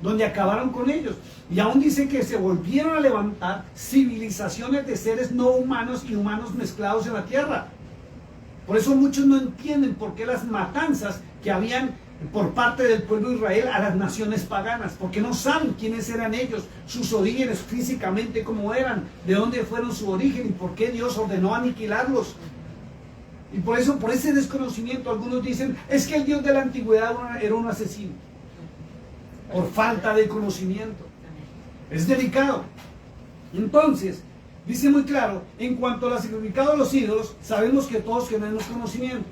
donde acabaron con ellos. Y aún dice que se volvieron a levantar civilizaciones de seres no humanos y humanos mezclados en la tierra. Por eso muchos no entienden por qué las matanzas que habían por parte del pueblo de Israel a las naciones paganas, porque no saben quiénes eran ellos, sus orígenes físicamente, cómo eran, de dónde fueron su origen y por qué Dios ordenó aniquilarlos. Y por eso, por ese desconocimiento, algunos dicen, es que el Dios de la antigüedad era un asesino, por falta de conocimiento. Es delicado. Entonces, dice muy claro, en cuanto al sacrificado de los ídolos, sabemos que todos tenemos conocimiento.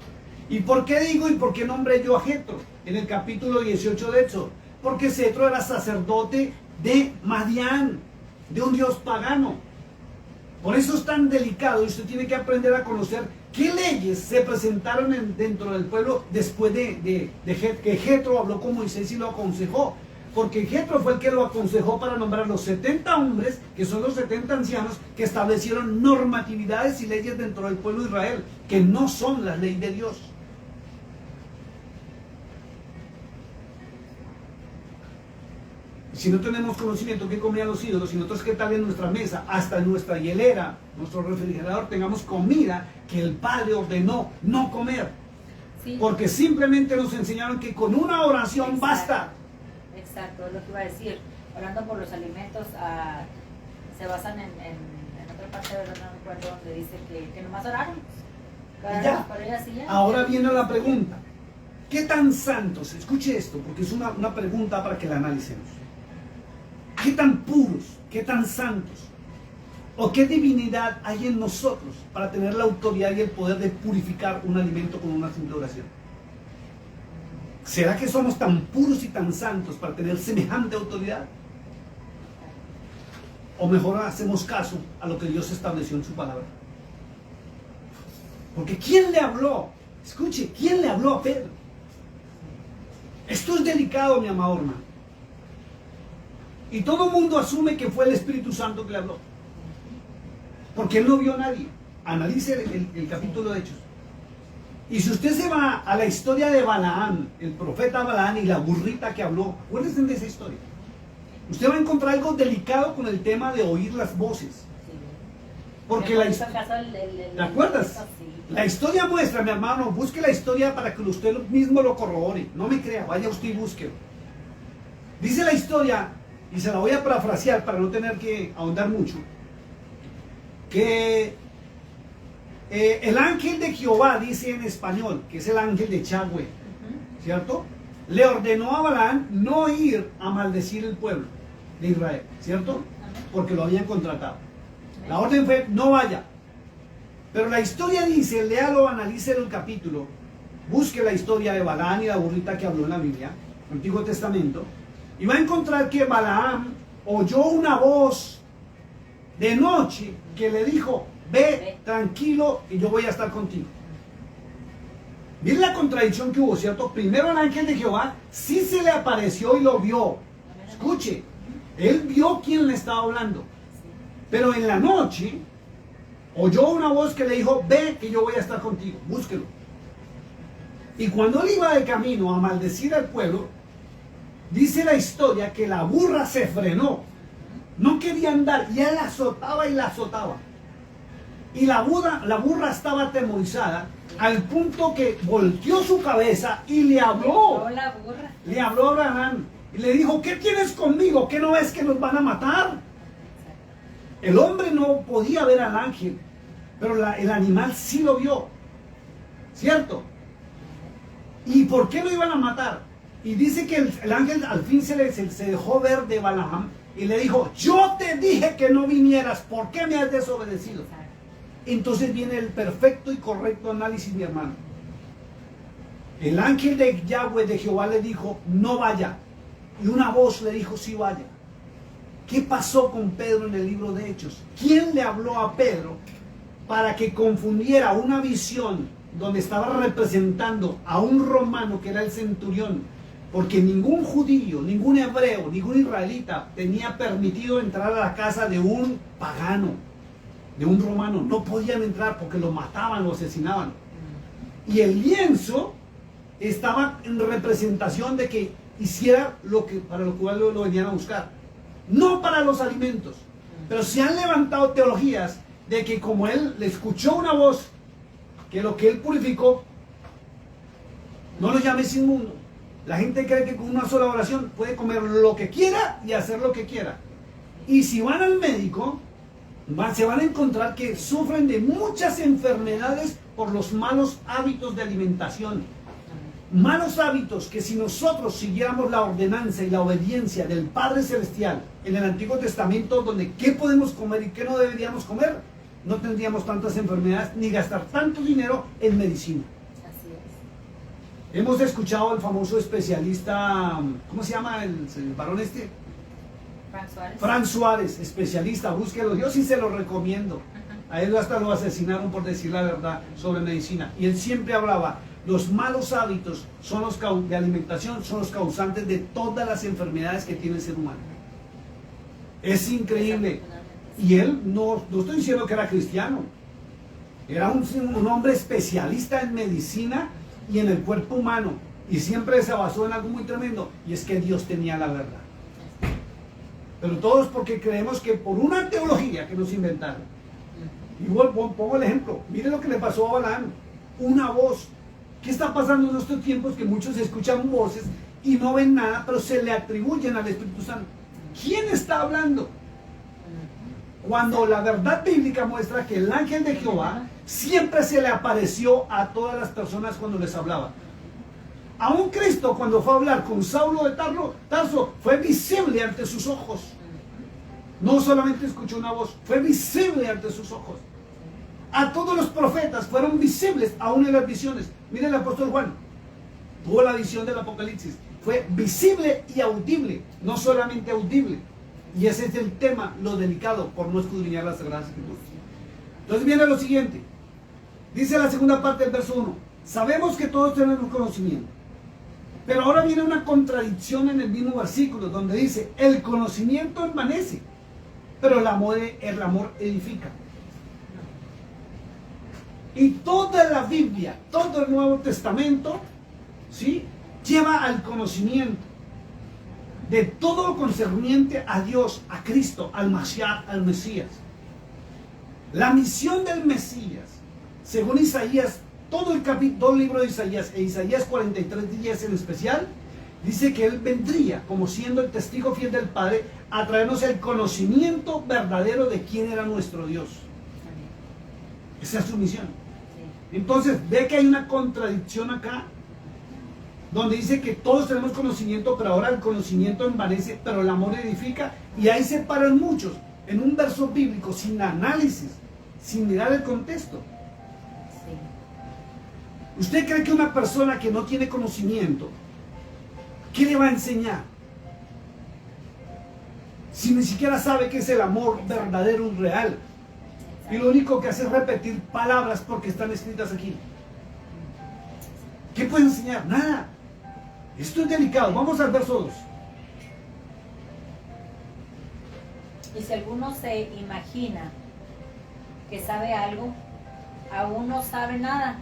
¿Y por qué digo y por qué nombré yo a Jetro? En el capítulo 18 de Éxodo. Porque Jetro era sacerdote de Madián, de un dios pagano. Por eso es tan delicado y usted tiene que aprender a conocer qué leyes se presentaron dentro del pueblo después de que Jetro habló con Moisés y lo aconsejó. Porque Jetro fue el que lo aconsejó para nombrar los 70 hombres, que son los 70 ancianos, que establecieron normatividades y leyes dentro del pueblo de Israel, que no son las leyes de Dios. Si no tenemos conocimiento de qué comían los ídolos, y nosotros qué tal en nuestra mesa, hasta en nuestra hielera, nuestro refrigerador, tengamos comida que el Padre ordenó no comer. Sí. Porque simplemente nos enseñaron que con una oración basta. Exacto, es lo que iba a decir. Orando por los alimentos, se basan en otra parte, ¿verdad? No me acuerdo, donde dice que nomás oraron. Ya. Para ellas y ya. Ahora viene la pregunta. ¿Qué tan santos? Escuche esto, porque es una pregunta para que la analicemos. ¿Qué tan puros? ¿Qué tan santos? ¿O qué divinidad hay en nosotros para tener la autoridad y el poder de purificar un alimento con una simple oración? ¿Será que somos tan puros y tan santos para tener semejante autoridad? ¿O mejor hacemos caso a lo que Dios estableció en su palabra? Porque ¿quién le habló? Escuche, ¿quién le habló a Pedro? Esto es delicado, mi amado hermano. Y todo el mundo asume que fue el Espíritu Santo que le habló. Porque él no vio a nadie. Analice el capítulo de Hechos. Y si usted se va a la historia de Balaam, el profeta Balaam y la burrita que habló, acuérdense de esa historia. Usted va a encontrar algo delicado con el tema de oír las voces. Porque ¿te acuerdas? La historia muestra, mi hermano, busque la historia para que usted mismo lo corrobore. No me crea, vaya usted y búsquelo. Dice la historia, y se la voy a parafrasear para no tener que ahondar mucho, que el ángel de Jehová, dice en español, que es el ángel de Yahweh, ¿cierto? Le ordenó a Balaam no ir a maldecir el pueblo de Israel, ¿cierto? Porque lo habían contratado. La orden fue, no vaya. Pero la historia dice, léalo, analice el capítulo, busque la historia de Balaam y la burrita que habló en la Biblia, Antiguo Testamento, y va a encontrar que Balaam oyó una voz de noche que le dijo, ve tranquilo y yo voy a estar contigo. Miren la contradicción que hubo, ¿cierto? Primero el ángel de Jehová sí se le apareció y lo vio. Escuche, él vio quién le estaba hablando. Pero en la noche oyó una voz que le dijo, ve que yo voy a estar contigo, búsquelo. Y cuando él iba de camino a maldecir al pueblo, dice la historia que la burra se frenó. No quería andar y él la azotaba y la azotaba. Y la burra estaba atemorizada al punto que volteó su cabeza y le habló. Le habló a Abraham y le dijo, ¿qué tienes conmigo? ¿Qué no ves que nos van a matar? El hombre no podía ver al ángel, pero el animal sí lo vio, ¿cierto? ¿Y por qué lo iban a matar? Y dice que el ángel al fin se dejó ver de Balaam y le dijo, yo te dije que no vinieras, ¿por qué me has desobedecido? Entonces viene el perfecto y correcto análisis, mi hermano. El ángel de Yahweh, de Jehová, le dijo, no vaya. Y una voz le dijo, sí vaya. ¿Qué pasó con Pedro en el libro de Hechos? ¿Quién le habló a Pedro para que confundiera una visión donde estaba representando a un romano que era el centurión? Porque ningún judío, ningún hebreo, ningún israelita tenía permitido entrar a la casa de un pagano, de un romano. No podían entrar porque lo mataban, lo asesinaban. Y el lienzo estaba en representación de que hiciera para lo cual lo venían a buscar. No para los alimentos. Pero se han levantado teologías de que como él le escuchó una voz, que lo que él purificó, no lo llames inmundo. La gente cree que con una sola oración puede comer lo que quiera y hacer lo que quiera. Y si van al médico, se van a encontrar que sufren de muchas enfermedades por los malos hábitos de alimentación. Malos hábitos que si nosotros siguiéramos la ordenanza y la obediencia del Padre Celestial en el Antiguo Testamento, donde qué podemos comer y qué no deberíamos comer, no tendríamos tantas enfermedades ni gastar tanto dinero en medicina. Así es. Hemos escuchado al famoso especialista, ¿cómo se llama el varón este? Frank Suárez. Frank Suárez, especialista, búsquelo, yo sí se lo recomiendo. A él hasta lo asesinaron por decir la verdad sobre medicina. Y él siempre hablaba, los malos hábitos de alimentación son los causantes de todas las enfermedades que tiene el ser humano. Es increíble. Y él, no estoy diciendo que era cristiano, era un hombre especialista en medicina y en el cuerpo humano. Y siempre se basó en algo muy tremendo, y es que Dios tenía la verdad. Pero todos porque creemos que por una teología que nos inventaron. Igual pongo el ejemplo, mire lo que le pasó a Balaam, una voz. ¿Qué está pasando en estos tiempos que muchos escuchan voces y no ven nada, pero se le atribuyen al Espíritu Santo. ¿Quién está hablando? Cuando la verdad bíblica muestra que el ángel de Jehová siempre se le apareció a todas las personas cuando les hablaba. Aún Cristo, cuando fue a hablar con Saulo de Tarso, fue visible ante sus ojos. No solamente escuchó una voz, fue visible ante sus ojos. A todos los profetas fueron visibles aún en las visiones. Miren el apóstol Juan, tuvo la visión del Apocalipsis. Fue visible y audible, no solamente audible. Y ese es el tema, lo delicado, por no escudriñar las Sagradas Escrituras. Entonces viene lo siguiente. Dice la segunda parte del verso 1. Sabemos que todos tenemos conocimiento. Pero ahora viene una contradicción en el mismo versículo, donde dice, el conocimiento envanece, pero el amor edifica. Y toda la Biblia, todo el Nuevo Testamento, ¿sí?, lleva al conocimiento de todo lo concerniente a Dios, a Cristo, al Mashiach, al Mesías. La misión del Mesías, según Isaías, todo el libro de Isaías, e Isaías 43 días en especial, dice que Él vendría como siendo el testigo fiel del Padre a traernos el conocimiento verdadero de quién era nuestro Dios. Esa es su misión. Entonces, ve que hay una contradicción acá, donde dice que todos tenemos conocimiento, pero ahora el conocimiento envanece, pero el amor edifica, y ahí se paran muchos, en un verso bíblico, sin análisis, sin mirar el contexto. ¿Usted cree que una persona que no tiene conocimiento, qué le va a enseñar? Si ni siquiera sabe qué es el amor verdadero y real. Y lo único que hace es repetir palabras porque están escritas aquí. ¿Qué puede enseñar? Nada. Esto es delicado. Vamos al verso 2. Y si alguno se imagina que sabe algo, aún no sabe nada,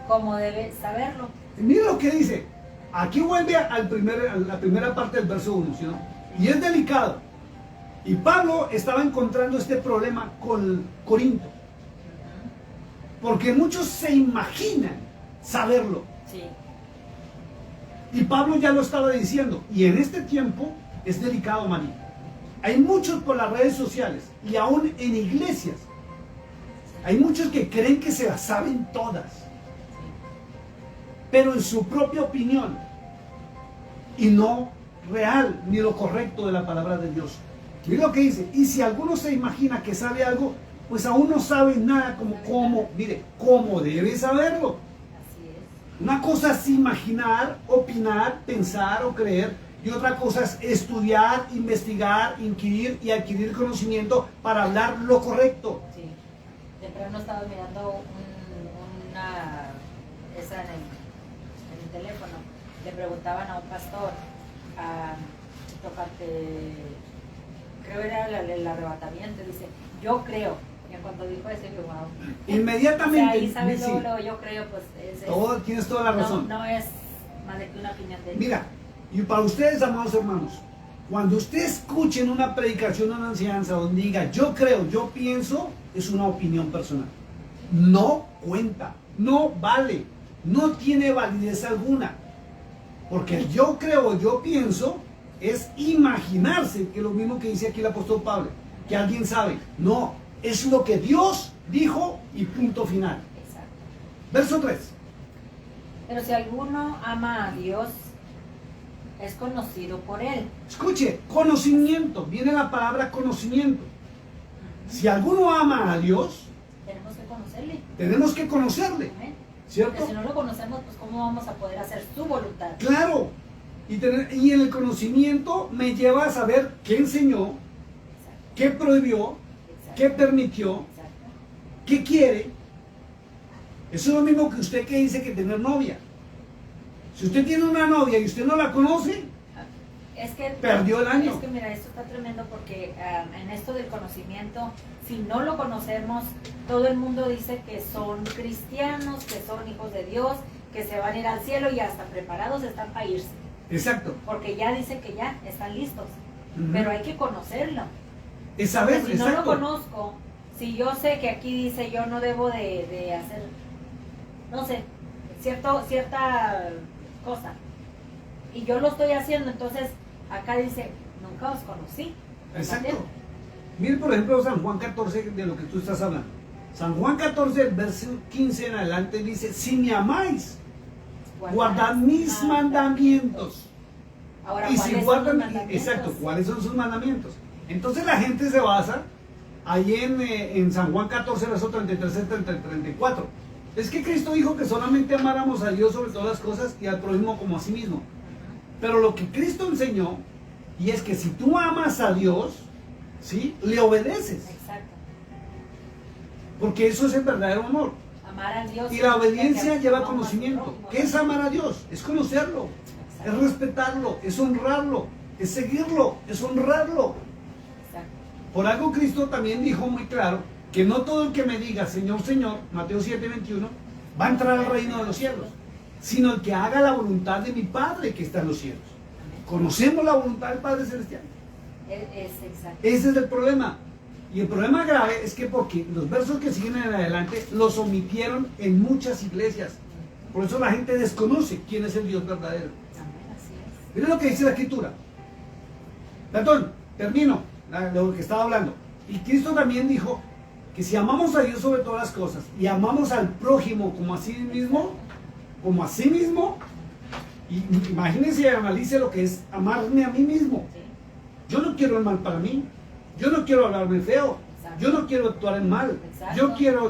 como debe saberlo. Mira lo que dice. Aquí vuelve a la primera parte del verso 1, ¿sí, no? Y es delicado. Y Pablo estaba encontrando este problema con Corinto. Porque muchos se imaginan saberlo. Sí. Y Pablo ya lo estaba diciendo. Y en este tiempo es delicado, María. Hay muchos por las redes sociales y aún en iglesias. Hay muchos que creen que se las saben todas. Pero en su propia opinión. Y no real ni lo correcto de la palabra de Dios. Mira lo que dice. Y si alguno se imagina que sabe algo, pues aún no sabe nada cómo debe saberlo. Así es. Una cosa es imaginar, opinar, pensar o creer, y otra cosa es estudiar, investigar, inquirir y adquirir conocimiento para hablar lo correcto. Sí. Temprano estaba mirando esa en el teléfono. Le preguntaban a un pastor, creo era el arrebatamiento, dice, yo creo. Y en cuanto dijo eso, yo, wow. Inmediatamente. O sea, ahí sabes sí, luego, yo creo, pues tienes toda la razón. No es más de que una opinión de... Mira, y para ustedes, amados hermanos, cuando usted escuche en una predicación, una enseñanza donde diga yo creo, yo pienso, es una opinión personal. No cuenta, no vale, no tiene validez alguna. Porque el yo creo, yo pienso, es imaginarse, que es lo mismo que dice aquí el apóstol Pablo, que alguien sabe. No, es lo que Dios dijo y punto final. Exacto. Verso 3. Pero si alguno ama a Dios, es conocido por Él. Escuche, conocimiento, viene la palabra conocimiento. Si alguno ama a Dios, Tenemos que conocerle. tenemos que conocerle, Amén. ¿cierto? Porque si no lo conocemos, pues ¿cómo vamos a poder hacer su voluntad? Claro, y en el conocimiento me lleva a saber qué enseñó, Exacto. qué prohibió, Exacto. qué permitió, Exacto. qué quiere. Eso es lo mismo que usted que dice que tener novia. Si usted tiene una novia y usted no la conoce, Es que perdió el año. Es que mira, esto está tremendo porque en esto del conocimiento, si no lo conocemos, todo el mundo dice que son cristianos, que son hijos de Dios, que se van a ir al cielo y hasta preparados están para irse. exacto, Porque ya dicen que ya están listos. Ujú. Pero hay que conocerlo. es saber, Porque si no lo exacto. conozco, si yo sé que aquí dice yo no debo de hacer, no sé, cierta cosa. y yo lo estoy haciendo, entonces acá dice, nunca os conocí. Exacto. Mire, por ejemplo, San Juan 14, de lo que tú estás hablando. San Juan 14, el verso 15 en adelante dice, si me amáis, guardad mis mandamientos. Ahora, Y si ¿cuáles son guardan, los mandamientos? exacto, ¿cuáles son sus mandamientos? Entonces la gente se basa ahí en San Juan 14, verso 33 y 34. Es que Cristo dijo que solamente amáramos a Dios sobre todas las cosas y al prójimo como a sí mismo. Pero lo que Cristo enseñó, y es que si tú amas a Dios, ¿sí?, le obedeces. Exacto. Porque eso es el verdadero amor. Amar a Dios. Y la obediencia lleva amamos al conocimiento. prójimo. ¿Qué es amar a Dios? Es conocerlo, es Exacto. respetarlo, es honrarlo, es seguirlo, es honrarlo. Exacto. Por algo Cristo también dijo muy claro que no todo el que me diga Señor, Señor, Mateo 7:21, va a entrar al reino de los cielos, sino el que haga la voluntad de mi Padre que está en los cielos. Amén. Conocemos la voluntad del Padre Celestial. Es exacto. Ese es el problema. Y el problema grave es que porque los versos que siguen en adelante los omitieron en muchas iglesias. Por eso la gente desconoce quién es el Dios verdadero. Amén, así es. Miren lo que dice la Escritura. Perdón, termino lo que estaba hablando. Y Cristo también dijo que si amamos a Dios sobre todas las cosas y amamos al prójimo como a sí mismo, y imagínense y analice lo que es amarme a mí mismo. Sí. Yo no quiero el mal para mí. Yo no quiero hablarme feo. Exacto. Yo no quiero actuar en mal. Exacto.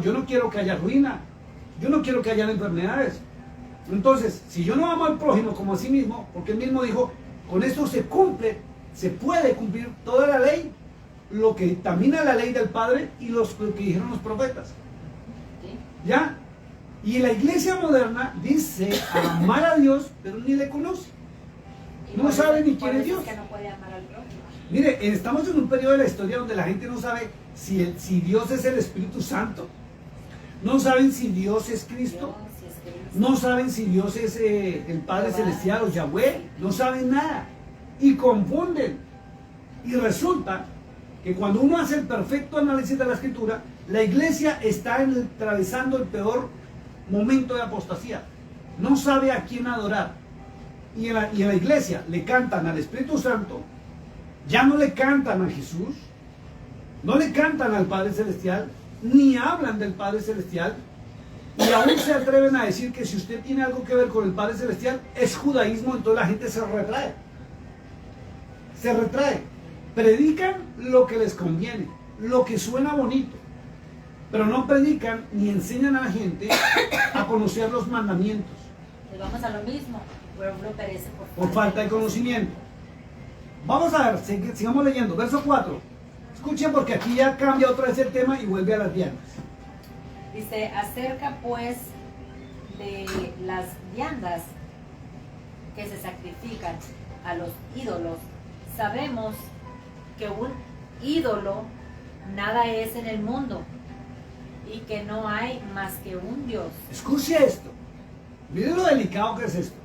Yo no quiero que haya ruina. Yo no quiero que haya enfermedades. Entonces, si yo no amo al prójimo como a sí mismo, porque él mismo dijo, con esto se puede cumplir toda la ley, lo que dictamina la ley del Padre y lo que dijeron los profetas. Sí. ¿Ya? Y la iglesia moderna dice amar a Dios, pero ni le conoce. Y No por sabe eso- ni por quién es eso Dios. que no puede amar al prójimo. Mire, estamos en un periodo de la historia donde la gente no sabe si Dios es el Espíritu Santo. No saben si Dios es Cristo. Dios, si es Cristo. No saben si Dios es el Padre Jehová. Celestial o Yahweh. No saben nada. Y confunden. Y resulta que cuando uno hace el perfecto análisis de la Escritura, la iglesia está atravesando el peor momento de apostasía. No sabe a quién adorar. Y en la iglesia le cantan al Espíritu Santo, ya no le cantan a Jesús, no le cantan al Padre Celestial, ni hablan del Padre Celestial, y aún se atreven a decir que si usted tiene algo que ver con el Padre Celestial, es judaísmo, entonces la gente se retrae. Se retrae. Predican lo que les conviene, lo que suena bonito, pero no predican ni enseñan a la gente a conocer los mandamientos, Pues vamos a lo mismo. El pueblo perece por falta de conocimiento. Vamos a ver, sigamos leyendo, verso 4. Escuchen porque aquí ya cambia otra vez el tema y vuelve a las viandas. Dice, acerca pues de las viandas que se sacrifican a los ídolos, sabemos que un ídolo nada es en el mundo y que no hay más que un Dios. Escuche esto. Miren lo delicado que es esto.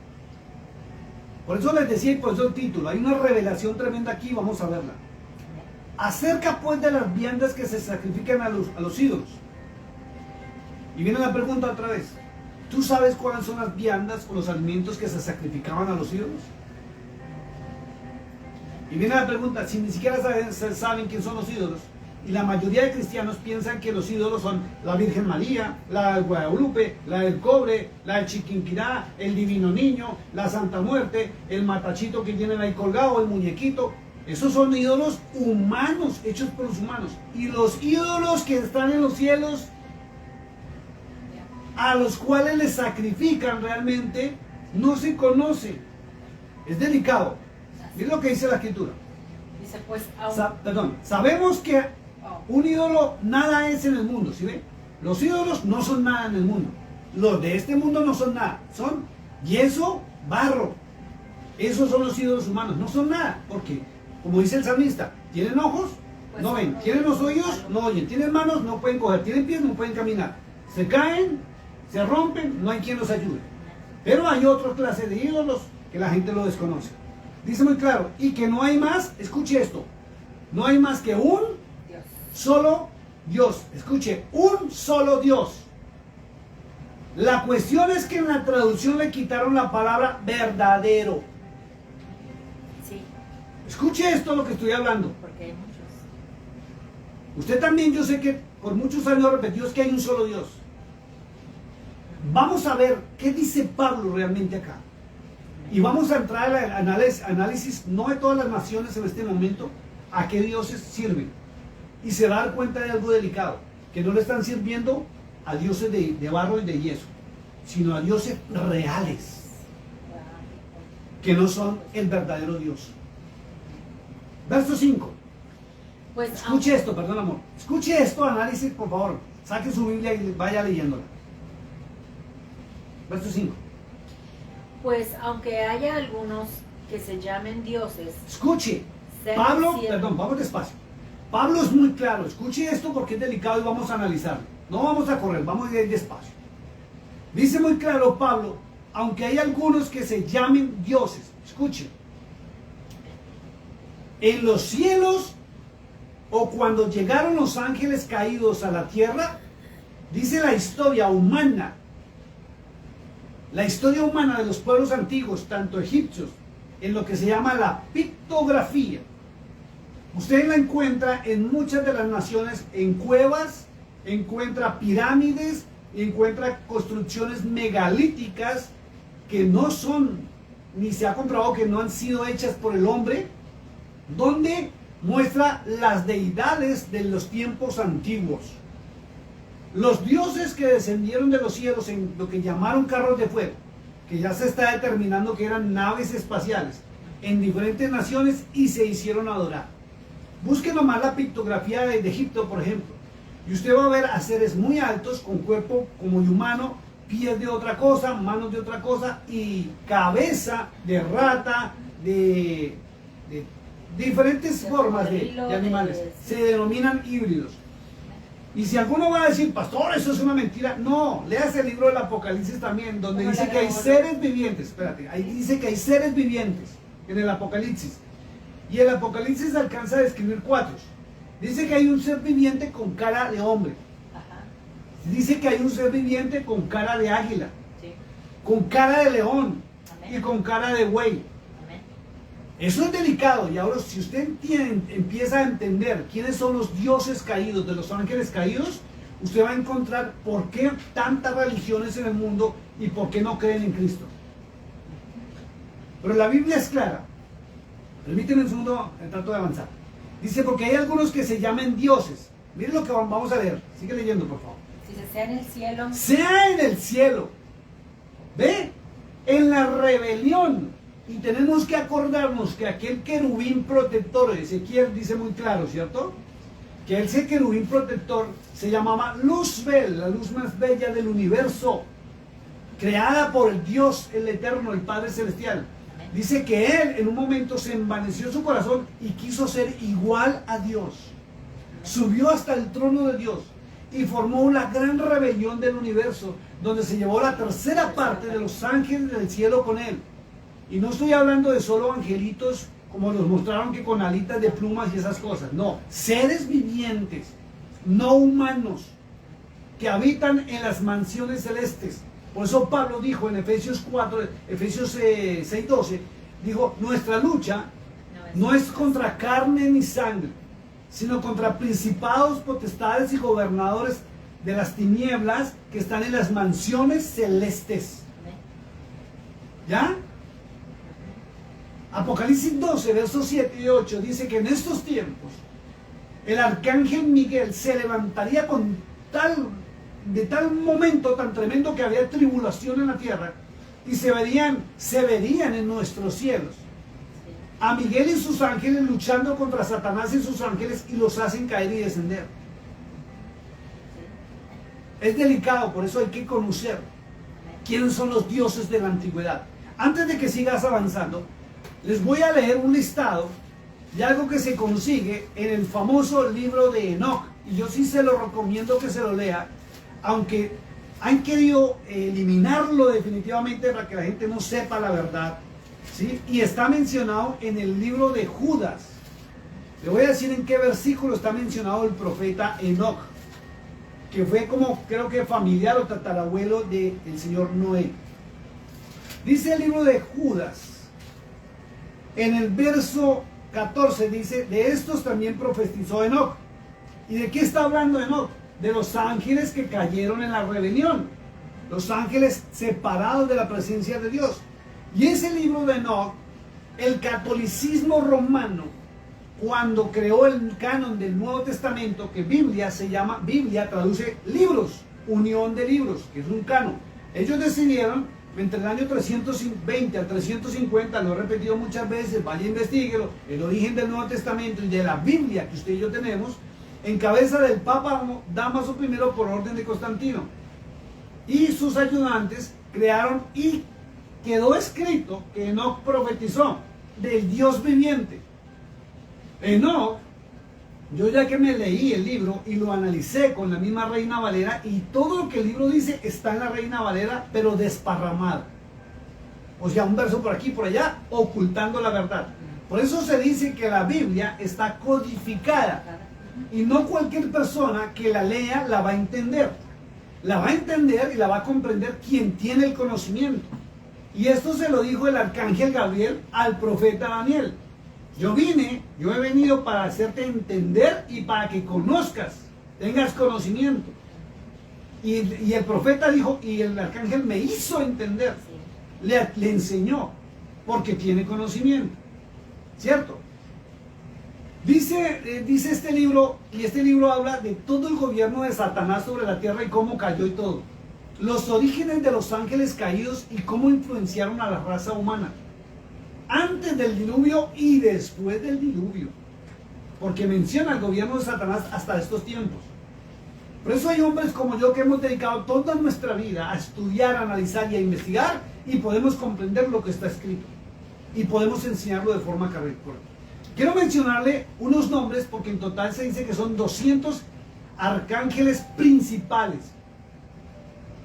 Por eso les decía y por eso el título. Hay una revelación tremenda aquí, vamos a verla. Acerca pues de las viandas que se sacrifican a los ídolos. Y viene la pregunta otra vez. ¿Tú sabes cuáles son las viandas o los alimentos que se sacrificaban a los ídolos? Y viene la pregunta, si ni siquiera saben quién son los ídolos, y la mayoría de cristianos piensan que los ídolos son la Virgen María, la del Guadalupe, la del cobre, la del Chiquinquirá, el Divino Niño, la Santa Muerte, el matachito que tienen ahí colgado, el muñequito. Esos son ídolos humanos, hechos por los humanos. Y los ídolos que están en los cielos, a los cuales les sacrifican realmente, no se conoce. Es delicado. Miren lo que dice la Escritura. Dice pues aún... Sabemos que un ídolo nada es en el mundo, ¿sí ven? Los ídolos no son nada en el mundo. Los de este mundo no son nada. Son yeso, barro. Esos son los ídolos humanos. No son nada. Porque, como dice el salmista, tienen ojos, Pues no ven. Tienen los oídos, no oyen. Tienen manos, no pueden coger. Tienen pies, no pueden caminar. Se caen, se rompen, no hay quien los ayude. Pero hay otra clase de ídolos que la gente lo desconoce. Dice muy claro, y que no hay más, escuche esto, no hay más que un Dios. solo Dios. Escuche, un solo Dios. La cuestión es que en la traducción le quitaron la palabra verdadero. Escuche esto lo que estoy hablando. Porque hay muchos. Usted también, yo sé que por muchos años repetidos que hay un solo Dios. Vamos a ver qué dice Pablo realmente acá. Y vamos a entrar al análisis, no de todas las naciones en este momento, a qué dioses sirven. Y se va a dar cuenta de algo delicado, que no le están sirviendo a dioses de barro y de yeso, sino a dioses reales, que no son el verdadero Dios. Verso 5. Pues, Escuche esto, perdón amor. Escuche esto, análisis, por favor. Saque su Biblia y vaya leyéndola. Verso 5. Pues aunque haya algunos que se llamen dioses, Escuche. sean Pablo, siervos- perdón, vamos despacio. Pablo es muy claro. Escuche esto porque es delicado y vamos a analizarlo. No vamos a correr, vamos a ir despacio. Dice muy claro Pablo, aunque hay algunos que se llamen dioses. Escuche. En los cielos o cuando llegaron los ángeles caídos a la tierra, dice la historia humana. La historia humana de los pueblos antiguos, tanto egipcios, en lo que se llama la pictografía. Usted la encuentra en muchas de las naciones, en cuevas, encuentra pirámides, encuentra construcciones megalíticas que no son, ni se ha comprobado que no han sido hechas por el hombre, donde muestra las deidades de los tiempos antiguos. Los dioses que descendieron de los cielos en lo que llamaron carros de fuego, que ya se está determinando que eran naves espaciales, en diferentes naciones y se hicieron adorar. Busque nomás la pictografía de Egipto, por ejemplo, y usted va a ver a seres muy altos, con cuerpo como de humano, pies de otra cosa, manos de otra cosa, y cabeza de rata, de diferentes formas de animales. Se denominan híbridos. Y si alguno va a decir, pastor, eso es una mentira, no, léase el libro del Apocalipsis también, donde dice que hay seres vivientes. Espérate, ahí dice que hay seres vivientes en el Apocalipsis. Y el Apocalipsis alcanza a describir 4. Dice que hay un ser viviente con cara de hombre. Ajá, Dice que hay un ser viviente con cara de águila, sí. con cara de león Amén. y con cara de buey. Amén. Eso es delicado. Y ahora, si usted empieza a entender quiénes son los dioses caídos, de los ángeles caídos, usted va a encontrar por qué tantas religiones en el mundo y por qué no creen en Cristo. Pero la Biblia es clara. Permíteme un segundo, trato de avanzar. Dice, porque hay algunos que se llaman dioses. Miren lo que vamos a leer. Sigue leyendo, por favor. Si se sea en el cielo, Sea en el cielo. ¿Ve? En la rebelión. Y tenemos que acordarnos que aquel querubín protector, Ezequiel dice muy claro, ¿cierto? Que ese querubín protector se llamaba Luzbel, la luz más bella del universo, creada por el Dios, el Eterno, el Padre Celestial. Dice que él en un momento se envaneció su corazón y quiso ser igual a Dios. Subió hasta el trono de Dios y formó una gran rebelión del universo, donde se llevó la tercera parte de los ángeles del cielo con él. Y no estoy hablando de solo angelitos como nos mostraron, que con alitas de plumas y esas cosas. No, seres vivientes, no humanos, que habitan en las mansiones celestes. Por eso Pablo dijo en Efesios 6:12, dijo, nuestra lucha no es contra carne ni sangre, sino contra principados, potestades y gobernadores de las tinieblas que están en las mansiones celestes. ¿Ya? Apocalipsis 12, versos 7 y 8 dice que en estos tiempos el arcángel Miguel se levantaría de tal momento tan tremendo que había tribulación en la tierra y se verían en nuestros cielos a Miguel y sus ángeles luchando contra Satanás y sus ángeles, y los hacen caer y descender. Es delicado, por eso hay que conocer quiénes son los dioses de la antigüedad. Antes de que sigas avanzando, les voy a leer un listado de algo que se consigue en el famoso libro de Enoch, y yo sí se lo recomiendo que se lo lea, aunque han querido eliminarlo definitivamente para que la gente no sepa la verdad, ¿sí? Y está mencionado en el libro de Judas. Le voy a decir en qué versículo está mencionado el profeta Enoch, que fue como, creo que familiar o tatarabuelo del señor Noé. Dice el libro de Judas, en el verso 14 dice, de estos también profetizó Enoc. ¿Y de qué está hablando Enoc? De los ángeles que cayeron en la rebelión. Los ángeles separados de la presencia de Dios. Y ese libro de Enoc, el catolicismo romano, cuando creó el canon del Nuevo Testamento, que Biblia se llama, Biblia traduce libros, unión de libros, que es un canon. Ellos decidieron, entre el año 320 al 350, lo he repetido muchas veces, vaya investiguelo, el origen del Nuevo Testamento y de la Biblia que usted y yo tenemos, en cabeza del Papa Dámaso I por orden de Constantino. Y sus ayudantes crearon y quedó escrito que Enoc profetizó del Dios viviente. Enoc, yo ya que me leí el libro y lo analicé con la misma Reina Valera, y todo lo que el libro dice está en la Reina Valera, pero desparramado. O sea, un verso por aquí, por allá, ocultando la verdad. Por eso se dice que la Biblia está codificada, y no cualquier persona que la lea la va a entender. La va a entender y la va a comprender quien tiene el conocimiento. Y esto se lo dijo el arcángel Gabriel al profeta Daniel. Yo he venido para hacerte entender y para que conozcas, tengas conocimiento. Y el profeta dijo, y el arcángel me hizo entender, le enseñó, porque tiene conocimiento, ¿cierto? Dice este libro, y este libro habla de todo el gobierno de Satanás sobre la tierra y cómo cayó y todo. Los orígenes de los ángeles caídos y cómo influenciaron a la raza humana. Antes del diluvio y después del diluvio. Porque menciona el gobierno de Satanás hasta estos tiempos. Por eso hay hombres como yo que hemos dedicado toda nuestra vida a estudiar, a analizar y a investigar, y podemos comprender lo que está escrito. Y podemos enseñarlo de forma correcta. Quiero mencionarle unos nombres porque en total se dice que son 200 arcángeles principales.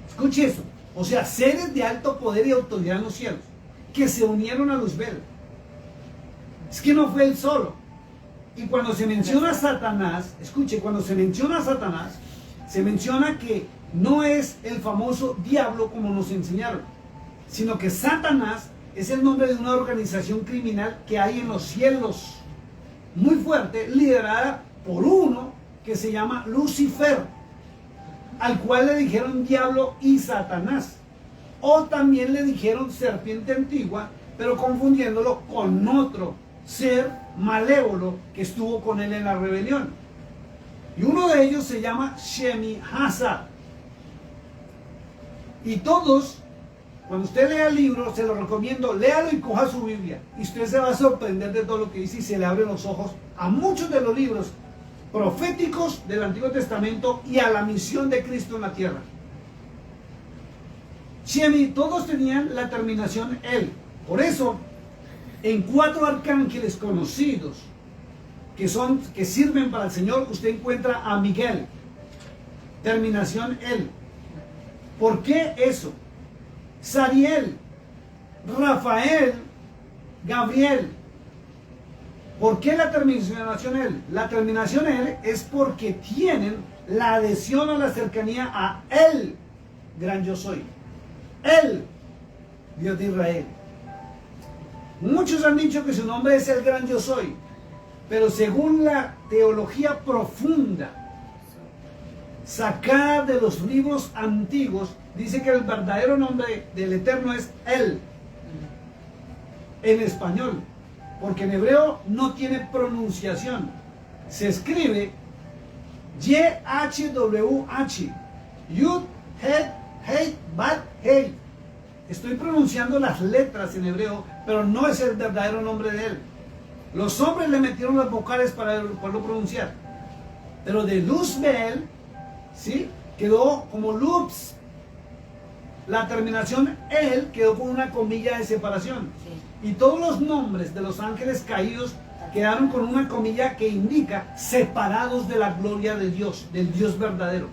Escuche eso. O sea, seres de alto poder y autoridad en los cielos, que se unieron a Luzbel. Es que no fue él solo. Y cuando se menciona a Satanás, escuche, cuando se menciona a Satanás, se menciona que no es el famoso diablo como nos enseñaron, sino que Satanás es el nombre de una organización criminal que hay en los cielos, muy fuerte, liderada por uno que se llama Lucifer, al cual le dijeron diablo y Satanás. O también le dijeron serpiente antigua, pero confundiéndolo con otro ser malévolo que estuvo con él en la rebelión. Y uno de ellos se llama Shemi-Hasa. Y todos, cuando usted lea el libro, se lo recomiendo, léalo y coja su Biblia. Y usted se va a sorprender de todo lo que dice y se le abren los ojos a muchos de los libros proféticos del Antiguo Testamento y a la misión de Cristo en la tierra. Shemi, todos tenían la terminación él. Por eso, en 4 arcángeles conocidos que sirven para el Señor, usted encuentra a Miguel, terminación él. ¿Por qué eso? Sariel, Rafael, Gabriel. ¿Por qué la terminación él? La terminación él es porque tienen la adhesión o la cercanía a él, gran yo soy. Él, Dios de Israel. Muchos han dicho que su nombre es el gran yo soy, pero según la teología profunda sacada de los libros antiguos, dice que el verdadero nombre del Eterno es Él, en español, porque en hebreo no tiene pronunciación. Se escribe YHWH, Yud, Het, Hei, Bat, Hei. Estoy pronunciando las letras en hebreo, pero no es el verdadero nombre de él. Los hombres le metieron las vocales para poderlo pronunciar. Pero de Luzbel, ¿sí?, quedó como Luz. La terminación él quedó con una comilla de separación. Sí. Y todos los nombres de los ángeles caídos quedaron con una comilla que indica separados de la gloria de Dios, del Dios verdadero,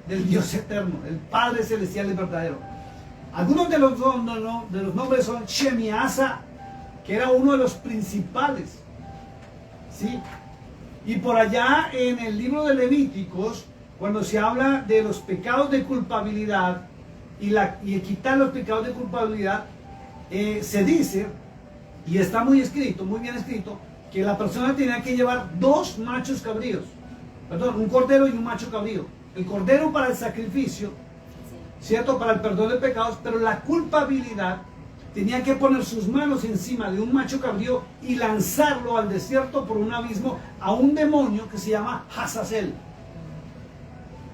del Dios eterno, el Padre celestial y verdadero. Algunos de los nombres son Shemi-Hasa, que era uno de los principales, ¿sí? Y por allá en el libro de Levíticos, cuando se habla de los pecados de culpabilidad y quitar los pecados de culpabilidad, se dice, Y está muy escrito, muy bien escrito, que la persona tenía que llevar 2 machos cabríos. Perdón, un cordero y un macho cabrío. El cordero para el sacrificio, ¿cierto? Para el perdón de pecados, pero la culpabilidad tenía que poner sus manos encima de un macho cabrío y lanzarlo al desierto por un abismo a un demonio que se llama Hazazel,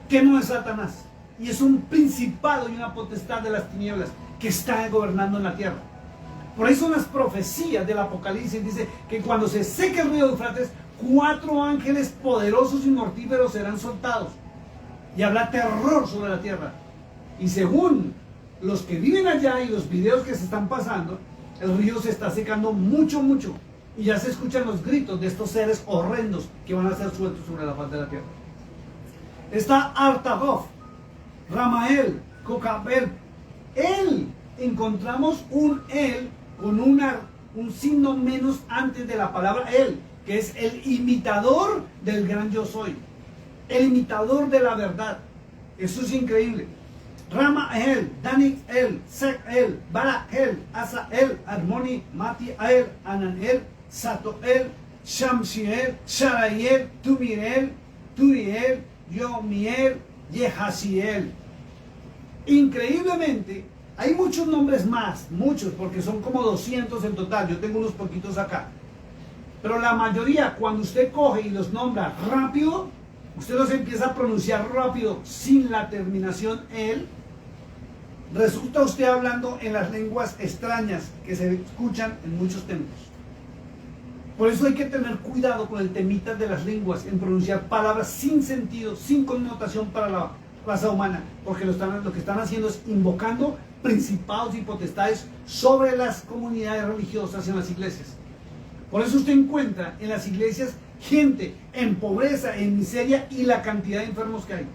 que no es Satanás, y es un principado y una potestad de las tinieblas que está gobernando en la tierra. Por eso las profecías del Apocalipsis dice que cuando se seque el río Eufrates, 4 ángeles poderosos y mortíferos serán soltados y habrá terror sobre la tierra. Y según los que viven allá y los videos que se están pasando, el río se está secando mucho, mucho. Y ya se escuchan los gritos de estos seres horrendos que van a ser sueltos sobre la faz de la tierra. Está Artagof, Ramael, Cocabel. Él, encontramos un él con un signo menos antes de la palabra él, que es el imitador del gran yo soy. El imitador de la verdad. Eso es increíble. Ramael, Daniel, Sekael, Barael, Asael, Armoni, Matiael, Ananel, Satoel, Shamsiel, Sharaiel, Tumirel, Turiel, Yomiel, Yehaziel. Increíblemente, hay muchos nombres más, muchos, porque son como 200 en total. Yo tengo unos poquitos acá. Pero la mayoría, cuando usted coge y los nombra rápido, usted los empieza a pronunciar rápido sin la terminación el, resulta usted hablando en las lenguas extrañas que se escuchan en muchos templos. Por eso hay que tener cuidado con el temita de las lenguas, en pronunciar palabras sin sentido, sin connotación para la raza humana, porque lo que están haciendo es invocando principados y potestades sobre las comunidades religiosas en las iglesias. Por eso usted encuentra en las iglesias gente en pobreza, en miseria y la cantidad de enfermos que hay,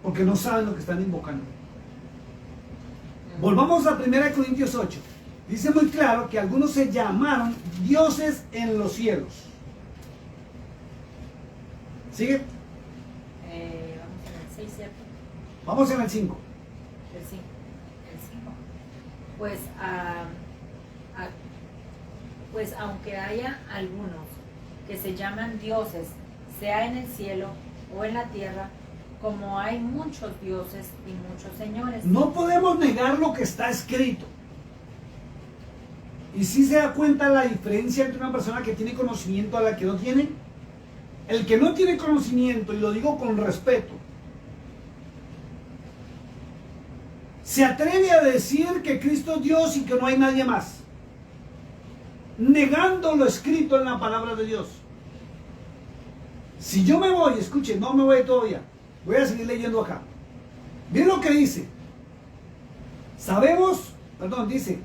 porque no saben lo que están invocando. Volvamos a 1 Corintios 8. Dice muy claro que algunos se llamaron dioses en los cielos. ¿Sigue? Vamos en el 6, ¿cierto? Vamos en el 5. El 5. Pues, pues aunque haya algunos que se llaman dioses, sea en el cielo o en la tierra, como hay muchos dioses y muchos señores. No podemos negar lo que está escrito. Y si se da cuenta la diferencia entre una persona que tiene conocimiento a la que no tiene. El que no tiene conocimiento, y lo digo con respeto, se atreve a decir que Cristo es Dios y que no hay nadie más, negando lo escrito en la palabra de Dios. Si yo me voy, escuchen, no me voy todavía, voy a seguir leyendo acá. Miren lo que dice. Dice,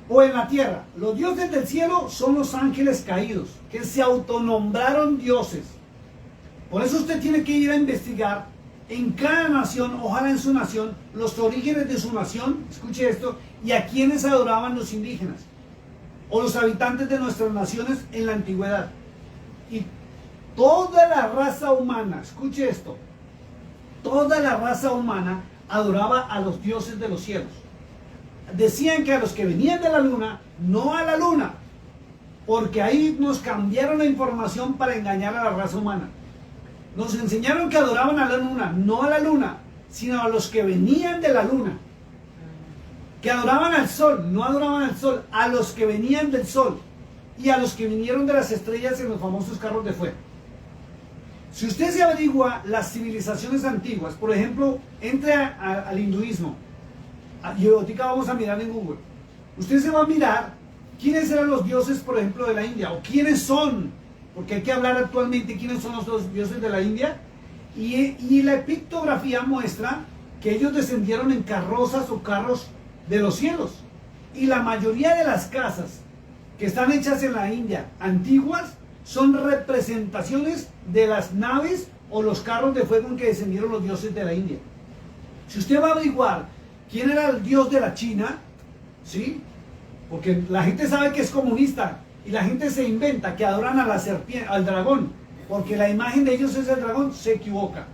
o en la tierra, los dioses del cielo son los ángeles caídos, que se autonombraron dioses. Por eso usted tiene que ir a investigar en cada nación, ojalá en su nación, los orígenes de su nación, escuche esto, y a quienes adoraban los indígenas, o los habitantes de nuestras naciones en la antigüedad. Y toda la raza humana, escuche esto, toda la raza humana adoraba a los dioses de los cielos. Decían que a los que venían de la luna, no a la luna, porque ahí nos cambiaron la información para engañar a la raza humana. Nos enseñaron que adoraban a la luna, no a la luna, sino a los que venían de la luna. Que adoraban al sol, no adoraban al sol, a los que venían del sol y a los que vinieron de las estrellas en los famosos carros de fuego. Si usted se averigua las civilizaciones antiguas, por ejemplo, entre al hinduismo, y ahorita vamos a mirar en Google, usted se va a mirar quiénes eran los dioses, por ejemplo, de la India, o quiénes son, porque hay que hablar actualmente quiénes son los dioses de la India, y la pictografía muestra que ellos descendieron en carrozas o carros de los cielos, y la mayoría de las casas que están hechas en la India antiguas son representaciones de las naves o los carros de fuego en que descendieron los dioses de la India. Si usted va a averiguar quién era el dios de la China, ¿sí? Porque la gente sabe que es comunista y la gente se inventa que adoran a la serpiente, al dragón, porque la imagen de ellos es el dragón, se equivoca.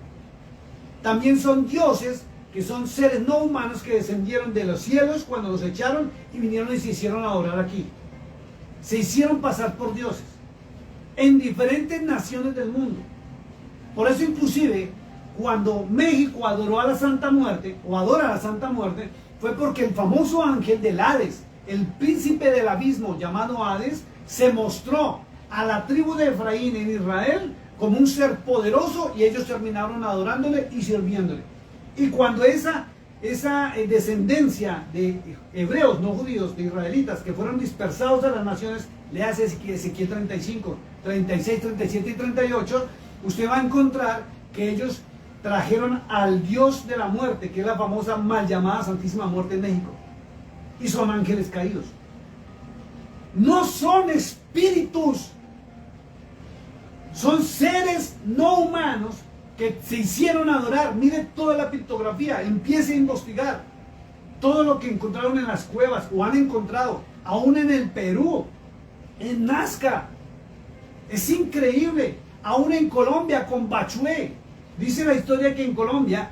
También son dioses que son seres no humanos que descendieron de los cielos cuando los echaron y vinieron y se hicieron adorar aquí. se hicieron pasar por dioses en diferentes naciones del mundo. Por eso inclusive cuando México adoró a la Santa Muerte, o adora a la Santa Muerte, fue porque el famoso ángel del Hades, el príncipe del abismo llamado Hades, se mostró a la tribu de Efraín en Israel como un ser poderoso, y ellos terminaron adorándole y sirviéndole. Y cuando esa descendencia de hebreos, no judíos, de israelitas, que fueron dispersados a las naciones, le hace Ezequiel 35, 36, 37 y 38, usted va a encontrar que ellos trajeron al dios de la muerte, que es la famosa mal llamada Santísima Muerte en México, y son ángeles caídos. No son espíritus, son seres no humanos que se hicieron adorar. Mire toda la pictografía, empiece a investigar todo lo que encontraron en las cuevas o han encontrado, aún en el Perú, en Nazca. Es increíble, aún en Colombia con Bachué. Dice la historia que en Colombia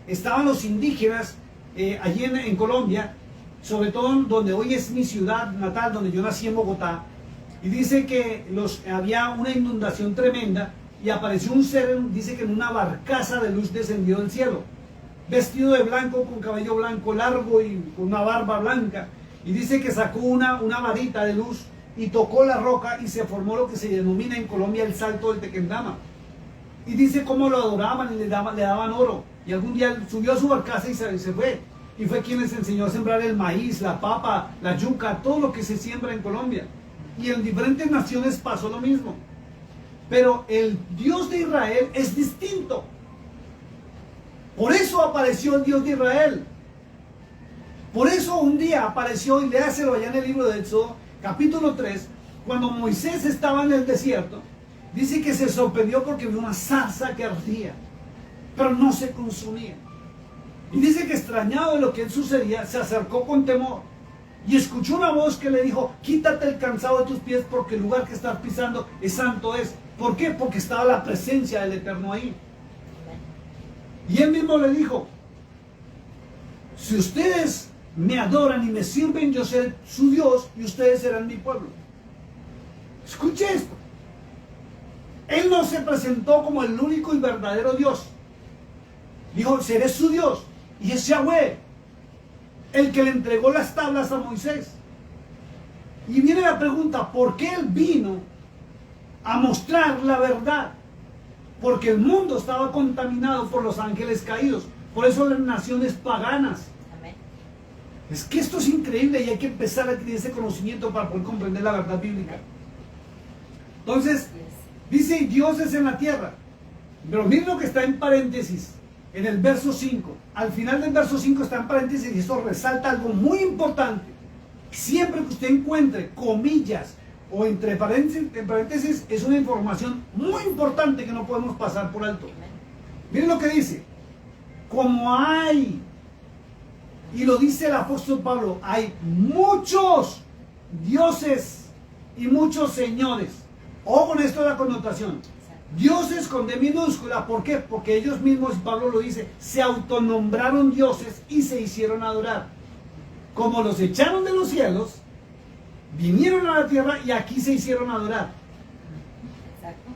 estaban los indígenas allí en Colombia, sobre todo donde hoy es mi ciudad natal, donde yo nací en Bogotá, y dice que había una inundación tremenda y apareció un ser, dice que en una barcaza de luz descendió del cielo, vestido de blanco, con cabello blanco largo y con una barba blanca, y dice que sacó una varita de luz y tocó la roca y se formó lo que se denomina en Colombia el salto del Tequendama. Y dice cómo lo adoraban y le daban oro. Y algún día subió a su barcaza y se fue. Y fue quien les enseñó a sembrar el maíz, la papa, la yuca, todo lo que se siembra en Colombia. Y en diferentes naciones pasó lo mismo. Pero el Dios de Israel es distinto. Por eso apareció el Dios de Israel. Por eso un día apareció, y léaselo allá en el libro de Éxodo, capítulo 3, cuando Moisés estaba en el desierto. Dice que se sorprendió porque vio una zarza que ardía, pero no se consumía. Y dice que extrañado de lo que sucedía, se acercó con temor y escuchó una voz que le dijo: quítate el cansado de tus pies, porque el lugar que estás pisando es santo es. ¿Por qué? Porque estaba la presencia del Eterno ahí. Y él mismo le dijo: si ustedes me adoran y me sirven, yo seré su Dios y ustedes serán mi pueblo. Escuche esto. Él no se presentó como el único y verdadero Dios. Dijo: seré su Dios. Y es Yahweh, el que le entregó las tablas a Moisés. Y viene la pregunta: ¿por qué él vino a mostrar la verdad? Porque el mundo estaba contaminado por los ángeles caídos. Por eso las naciones paganas. Amén. Es que esto es increíble y hay que empezar a adquirir ese conocimiento para poder comprender la verdad bíblica. Entonces, dice dioses en la tierra. Pero miren lo que está en paréntesis, en el verso 5. Al final del verso 5 está en paréntesis y esto resalta algo muy importante. Siempre que usted encuentre comillas o entre paréntesis, es una información muy importante que no podemos pasar por alto. Miren lo que dice: como hay, y lo dice el apóstol Pablo, hay muchos dioses y muchos señores. Ojo con esto de la connotación. Dioses con D minúscula. ¿Por qué? Porque ellos mismos, Pablo lo dice, se autonombraron dioses y se hicieron adorar. Como los echaron de los cielos, vinieron a la tierra y aquí se hicieron adorar. Exacto.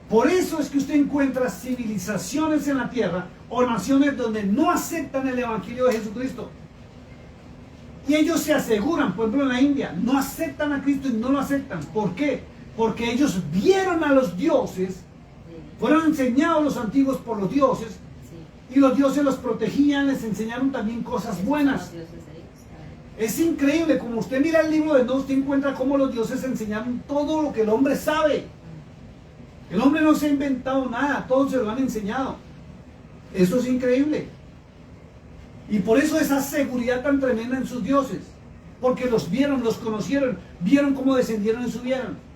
Por eso es que usted encuentra civilizaciones en la tierra o naciones donde no aceptan el evangelio de Jesucristo. Y ellos se aseguran, por ejemplo en la India, no aceptan a Cristo y no lo aceptan. ¿Por qué? Porque ellos vieron a los dioses, fueron enseñados los antiguos por los dioses, y los dioses los protegían, les enseñaron también cosas buenas. Es increíble, como usted mira el libro de Enoch, usted encuentra cómo los dioses enseñaron todo lo que el hombre sabe. El hombre no se ha inventado nada, todos se lo han enseñado. Eso es increíble. Y por eso esa seguridad tan tremenda en sus dioses, porque los vieron, los conocieron, vieron cómo descendieron y subieron.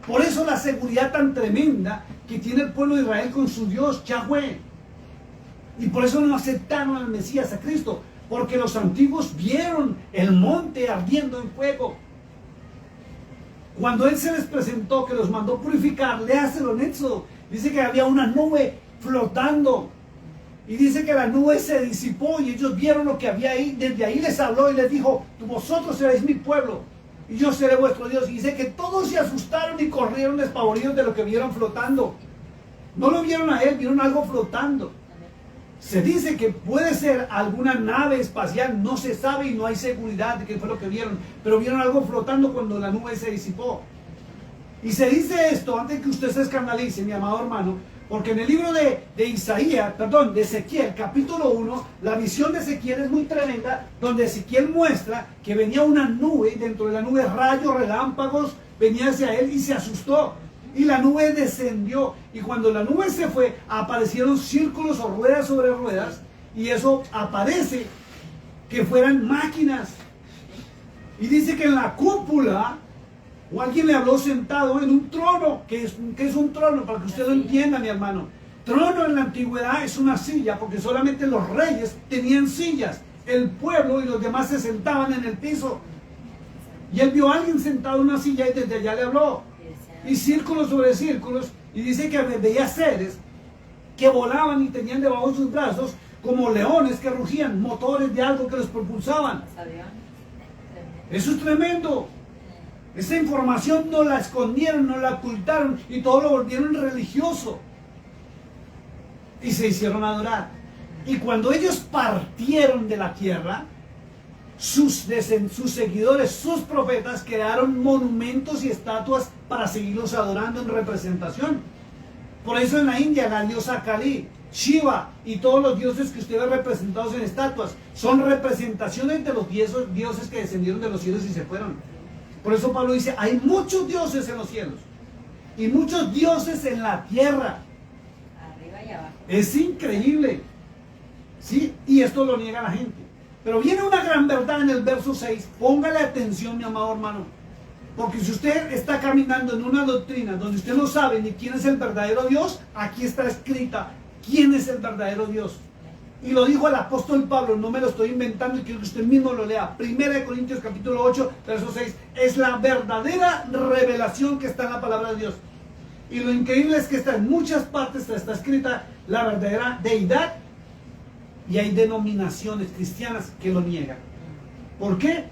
Por eso la seguridad tan tremenda que tiene el pueblo de Israel con su Dios, Yahweh. Y por eso no aceptaron al Mesías, a Cristo, porque los antiguos vieron el monte ardiendo en fuego. Cuando Él se les presentó, que los mandó purificar, léaselo en Éxodo, dice que había una nube flotando. Y dice que la nube se disipó y ellos vieron lo que había ahí. Desde ahí les habló y les dijo: vosotros seréis mi pueblo. y yo seré vuestro Dios. Y dice que todos se asustaron y corrieron despavoridos de lo que vieron flotando. No lo vieron a él, vieron algo flotando. Se dice que puede ser alguna nave espacial, no se sabe y no hay seguridad de qué fue lo que vieron, pero vieron algo flotando cuando la nube se disipó. Y se dice esto antes que usted se escandalice, mi amado hermano, porque en el libro de Ezequiel, capítulo 1, la visión de Ezequiel es muy tremenda, donde Ezequiel muestra que venía una nube, dentro de la nube rayos, relámpagos, venía hacia él y se asustó. Y la nube descendió, y cuando la nube se fue, aparecieron círculos o ruedas sobre ruedas, y eso aparece que fueran máquinas. Y dice que en la cúpula, o alguien le habló sentado en un trono. ¿Qué es un trono? Para que usted lo entienda, mi hermano. Trono en la antigüedad es una silla, porque solamente los reyes tenían sillas. El pueblo y los demás se sentaban en el piso. Y él vio a alguien sentado en una silla y desde allá le habló. Y círculos sobre círculos, y dice que veía seres que volaban y tenían debajo de sus brazos como leones que rugían, motores de algo que los propulsaban. Eso es tremendo. Esa información no la escondieron, no la ocultaron y todo lo volvieron religioso. Y se hicieron adorar. Y cuando ellos partieron de la tierra, sus seguidores, sus profetas, crearon monumentos y estatuas para seguirlos adorando en representación. Por eso en la India la diosa Kali, Shiva y todos los dioses que usted ve representados en estatuas son representaciones de los dioses que descendieron de los cielos y se fueron. Por eso Pablo dice, hay muchos dioses en los cielos y muchos dioses en la tierra. Arriba y abajo. Es increíble, ¿sí? Y esto lo niega la gente. Pero viene una gran verdad en el verso 6. Póngale atención, mi amado hermano. Porque si usted está caminando en una doctrina donde usted no sabe ni quién es el verdadero Dios, aquí está escrita quién es el verdadero Dios. Y lo dijo el apóstol Pablo, no me lo estoy inventando y quiero que usted mismo lo lea. 1 Corintios capítulo 8, verso 6. Es la verdadera revelación que está en la palabra de Dios. Y lo increíble es que está en muchas partes, está escrita la verdadera deidad. Y hay denominaciones cristianas que lo niegan. ¿Por qué?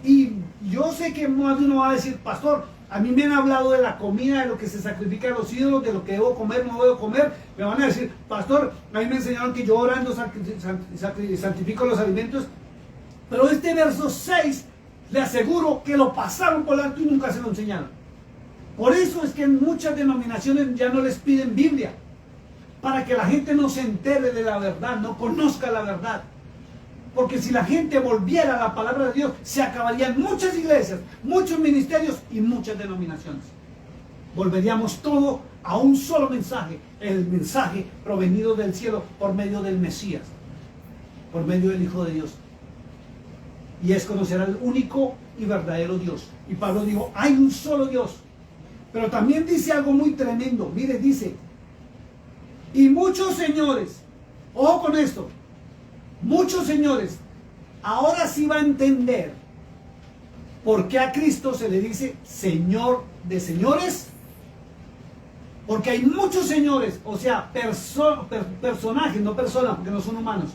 Y yo sé que más de uno va a decir, pastor, a mí me han hablado de la comida, de lo que se sacrifica a los ídolos, de lo que debo comer, no debo comer. Me van a decir, pastor, a mí me enseñaron que yo orando santifico los alimentos. Pero este verso 6, le aseguro que lo pasaron por alto y nunca se lo enseñaron. Por eso es que en muchas denominaciones ya no les piden Biblia. Para que la gente no se entere de la verdad, no conozca la verdad. Porque si la gente volviera a la palabra de Dios, se acabarían muchas iglesias, muchos ministerios y muchas denominaciones. Volveríamos todo a un solo mensaje, el mensaje provenido del cielo por medio del Mesías, por medio del Hijo de Dios. Y es conocer al único y verdadero Dios. Y Pablo dijo, hay un solo Dios. Pero también dice algo muy tremendo. Mire, dice, y muchos señores, ojo con esto, muchos señores, ahora sí va a entender por qué a Cristo se le dice Señor de señores. Porque hay muchos señores, o sea, personajes, no personas, porque no son humanos,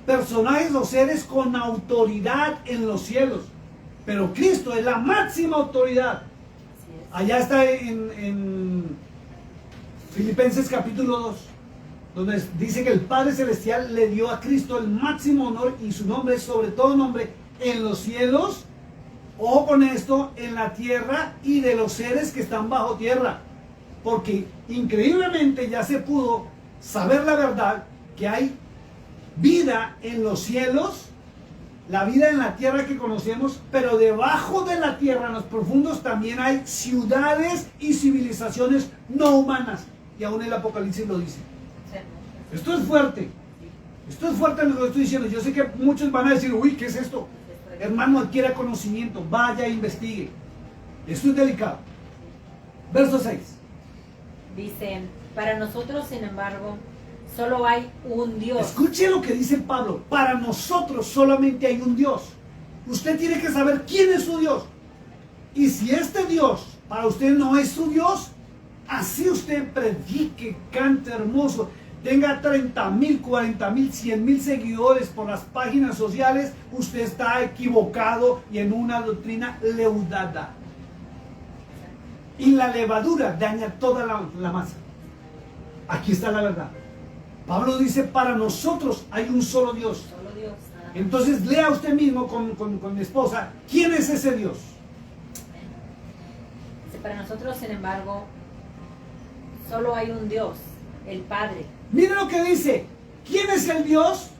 personajes o seres con autoridad en los cielos. Pero Cristo es la máxima autoridad. Allá está en Filipenses capítulo 2, donde dice que el Padre Celestial le dio a Cristo el máximo honor y su nombre es sobre todo nombre en los cielos, ojo con esto, en la tierra y de los seres que están bajo tierra. Porque increíblemente ya se pudo saber la verdad que hay vida en los cielos, la vida en la tierra que conocemos, pero debajo de la tierra, en los profundos, también hay ciudades y civilizaciones no humanas. Y aún el Apocalipsis lo dice. Esto es fuerte. Esto es fuerte lo que estoy diciendo. Yo sé que muchos van a decir, uy, ¿qué es esto? Hermano, adquiera conocimiento, vaya e investigue. Esto es delicado. Verso 6. Dice, para nosotros, sin embargo, solo hay un Dios. Escuche lo que dice Pablo. Para nosotros solamente hay un Dios. Usted tiene que saber quién es su Dios. Y si este Dios para usted no es su Dios, así usted predique, cante hermoso, tenga 30,000, 40,000, 100,000 seguidores por las páginas sociales, usted está equivocado y en una doctrina leudada. Y la levadura daña toda la masa. Aquí está la verdad. Pablo dice, para nosotros hay un solo Dios. Solo Dios, nada más. Entonces lea usted mismo con mi esposa, ¿quién es ese Dios? Dice, para nosotros, sin embargo, solo hay un Dios, el Padre. Mire lo que dice, ¿quién es el Dios?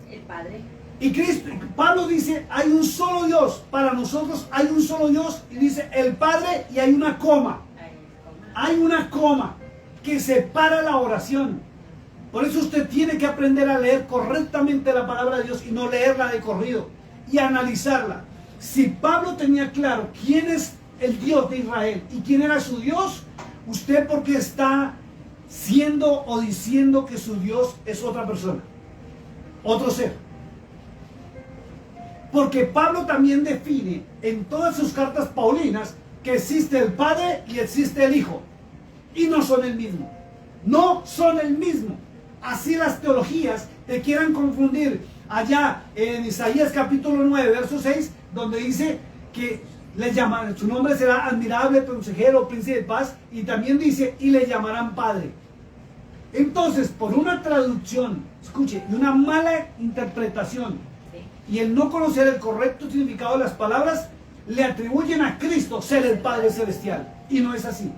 El Padre. Y Cristo, Pablo dice, hay un solo Dios, para nosotros hay un solo Dios, y dice el Padre y hay una coma. Hay una coma que separa la oración. Por eso usted tiene que aprender a leer correctamente la palabra de Dios y no leerla de corrido y analizarla. Si Pablo tenía claro quién es el Dios de Israel y quién era su Dios, usted porque está siendo o diciendo que su Dios es otra persona, otro ser. Porque Pablo también define en todas sus cartas paulinas que existe el Padre y existe el Hijo. Y no son el mismo. No son el mismo. Así las teologías te quieran confundir. Allá en Isaías capítulo 9, verso 6, donde dice que le llaman, su nombre será admirable, consejero, príncipe de paz. Y también dice, y le llamarán Padre. Entonces, por una traducción, escuche, y una mala interpretación, y el no conocer el correcto significado de las palabras, le atribuyen a Cristo ser el Padre Celestial. Y no es así.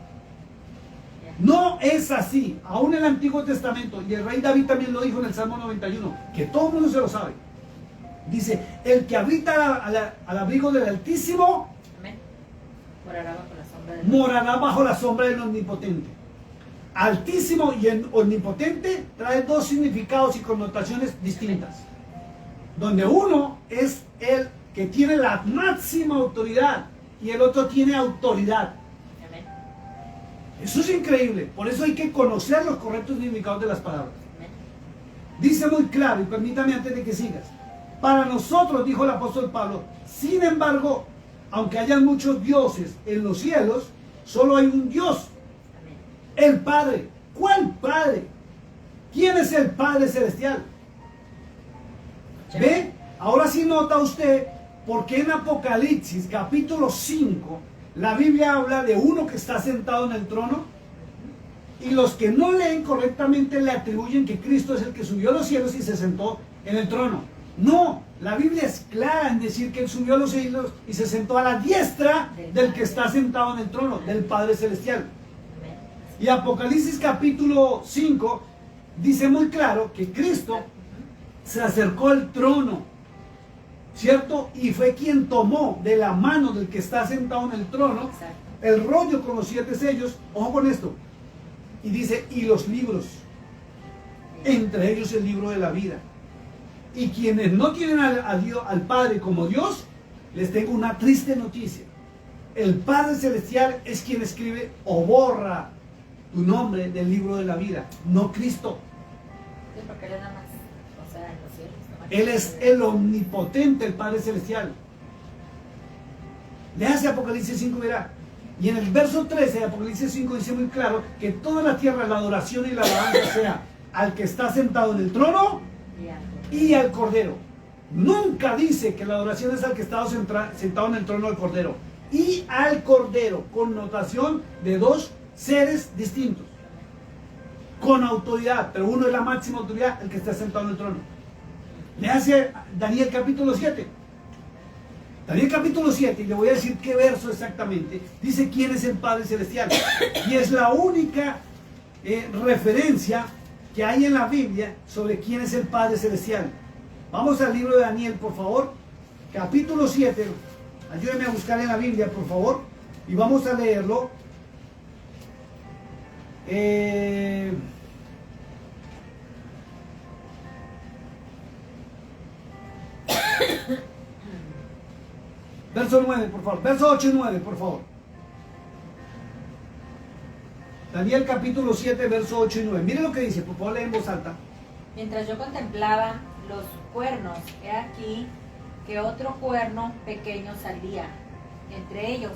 No es así. Aún en el Antiguo Testamento, y el rey David también lo dijo en el Salmo 91, que todo el mundo se lo sabe. Dice, el que habita al abrigo del Altísimo, Amén. Morará bajo la sombra del Omnipotente. Altísimo y omnipotente trae dos significados y connotaciones distintas. Donde uno es el que tiene la máxima autoridad y el otro tiene autoridad. Amén. Eso es increíble. Por eso hay que conocer los correctos significados de las palabras. Amén. Dice muy claro, y permítame antes de que sigas. Para nosotros, dijo el apóstol Pablo, sin embargo, aunque hayan muchos dioses en los cielos, solo hay un Dios. Amén. El Padre. ¿Cuál Padre? ¿Quién es el Padre Celestial? ¿Ve? Ahora sí nota usted por qué en Apocalipsis capítulo 5 la Biblia habla de uno que está sentado en el trono y los que no leen correctamente le atribuyen que Cristo es el que subió a los cielos y se sentó en el trono. No, la Biblia es clara en decir que él subió a los cielos y se sentó a la diestra del que está sentado en el trono, del Padre Celestial. Y Apocalipsis capítulo 5 dice muy claro que Cristo se acercó al trono, ¿cierto? Y fue quien tomó de la mano del que está sentado en el trono el rollo con los 7 sellos. Ojo con esto. Y dice, y los libros, entre ellos el libro de la vida. Y quienes no tienen al Padre como Dios, les tengo una triste noticia. El Padre Celestial es quien escribe o borra tu nombre del libro de la vida, no Cristo. Sí, porque él es nada más, o sea, en los cielos, nada más. Él es el omnipotente, el Padre Celestial. Léase Apocalipsis 5, verá. Y en el verso 13 de Apocalipsis 5 dice muy claro que toda la tierra, la adoración y la alabanza sea al que está sentado en el trono y al Cordero. Nunca dice que la adoración es al que está sentado en el trono del Cordero. Y al Cordero, connotación de dos seres distintos. Con autoridad, pero uno es la máxima autoridad, el que está sentado en el trono. Le hace Daniel capítulo 7. Daniel capítulo 7, y le voy a decir qué verso exactamente, dice quién es el Padre Celestial. Y es la única referencia que hay en la Biblia sobre quién es el Padre Celestial. Vamos al libro de Daniel, por favor. Capítulo 7. Ayúdenme a buscar en la Biblia, por favor. Y vamos a leerlo. Verso 9, por favor. Verso 8 y 9, por favor. Daniel capítulo 7, verso 8 y 9. Mire lo que dice, por favor, lee en voz alta. Mientras yo contemplaba los cuernos, he aquí que otro cuerno pequeño salía entre ellos,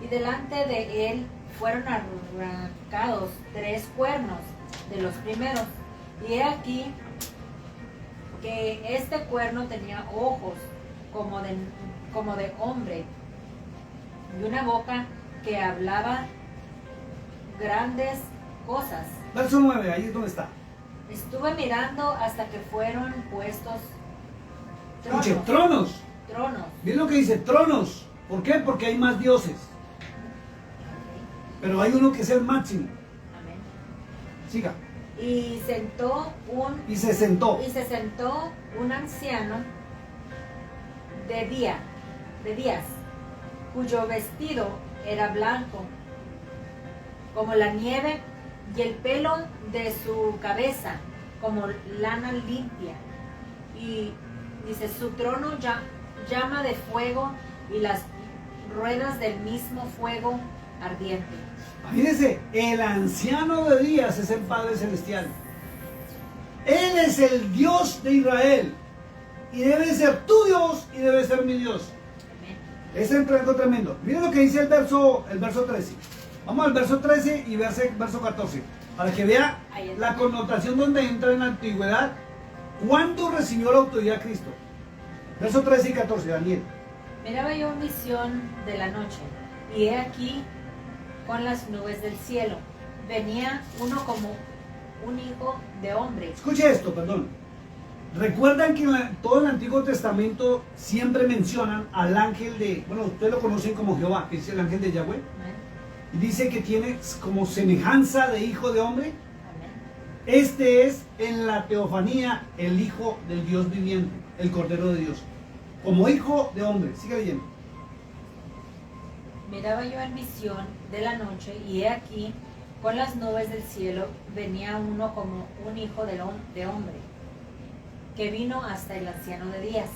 y delante de él fueron arrancados 3 cuernos de los primeros, Y he aquí que este cuerno tenía ojos como de hombre y una boca que hablaba grandes cosas. Verso 9, ahí es donde está. Estuve mirando hasta que fueron puestos Escuche, tronos. tronos. Miren lo que dice, tronos. ¿Por qué? Porque hay más dioses. Pero hay uno que es el máximo. Amén. Siga. Y se sentó. se sentó un anciano de días, cuyo vestido era blanco como la nieve, y el pelo de su cabeza como lana limpia. Y dice, su trono llama de fuego, y las ruedas del mismo fuego ardiente. Imagínense, el anciano de días es el Padre Celestial. Él es el Dios de Israel. Y debe ser tu Dios y debe ser mi Dios. Amén. Es algo tremendo. Miren lo que dice el verso 13. Vamos al verso 13 y verso 14. Para que vea la connotación donde entra en la antigüedad. ¿Cuándo recibió la autoridad Cristo? Verso 13 y 14, Daniel. Miraba yo visión de la noche, y he aquí con las nubes del cielo venía uno como un hijo de hombre. Escuche esto, perdón. Recuerdan que en todo el Antiguo Testamento siempre mencionan al ángel de, bueno, ustedes lo conocen como Jehová, que es el ángel de Yahweh. Amén. Y dice que tiene como semejanza de hijo de hombre. Amén. Este es en la teofanía el hijo del Dios viviente, el Cordero de Dios. Como hijo de hombre. Sigue leyendo. Miraba yo en visión de la noche, y he aquí con las nubes del cielo venía uno como un hijo de hombre, que vino hasta el anciano de días,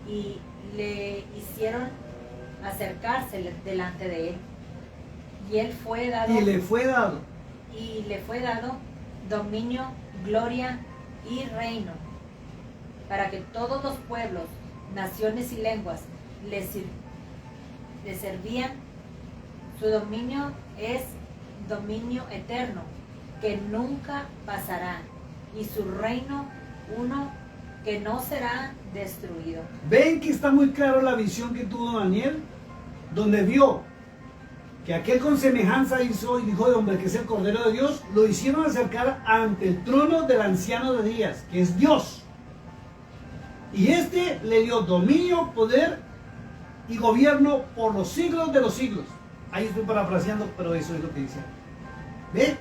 y le hicieron acercarse delante de él, y él fue dado, Y le fue dado dominio, gloria y reino, para que todos los pueblos, naciones y lenguas le servían. Su dominio es dominio eterno, que nunca pasará, y su reino uno que no será destruido. ¿Ven que está muy claro la visión que tuvo Daniel? Donde vio que aquel con semejanza hizo y dijo de hombre, que es el Cordero de Dios, lo hicieron acercar ante el trono del anciano de días, que es Dios. Y este le dio dominio, poder y gobierno por los siglos de los siglos. Ahí estoy parafraseando, pero eso es lo que dice. ¿Ve?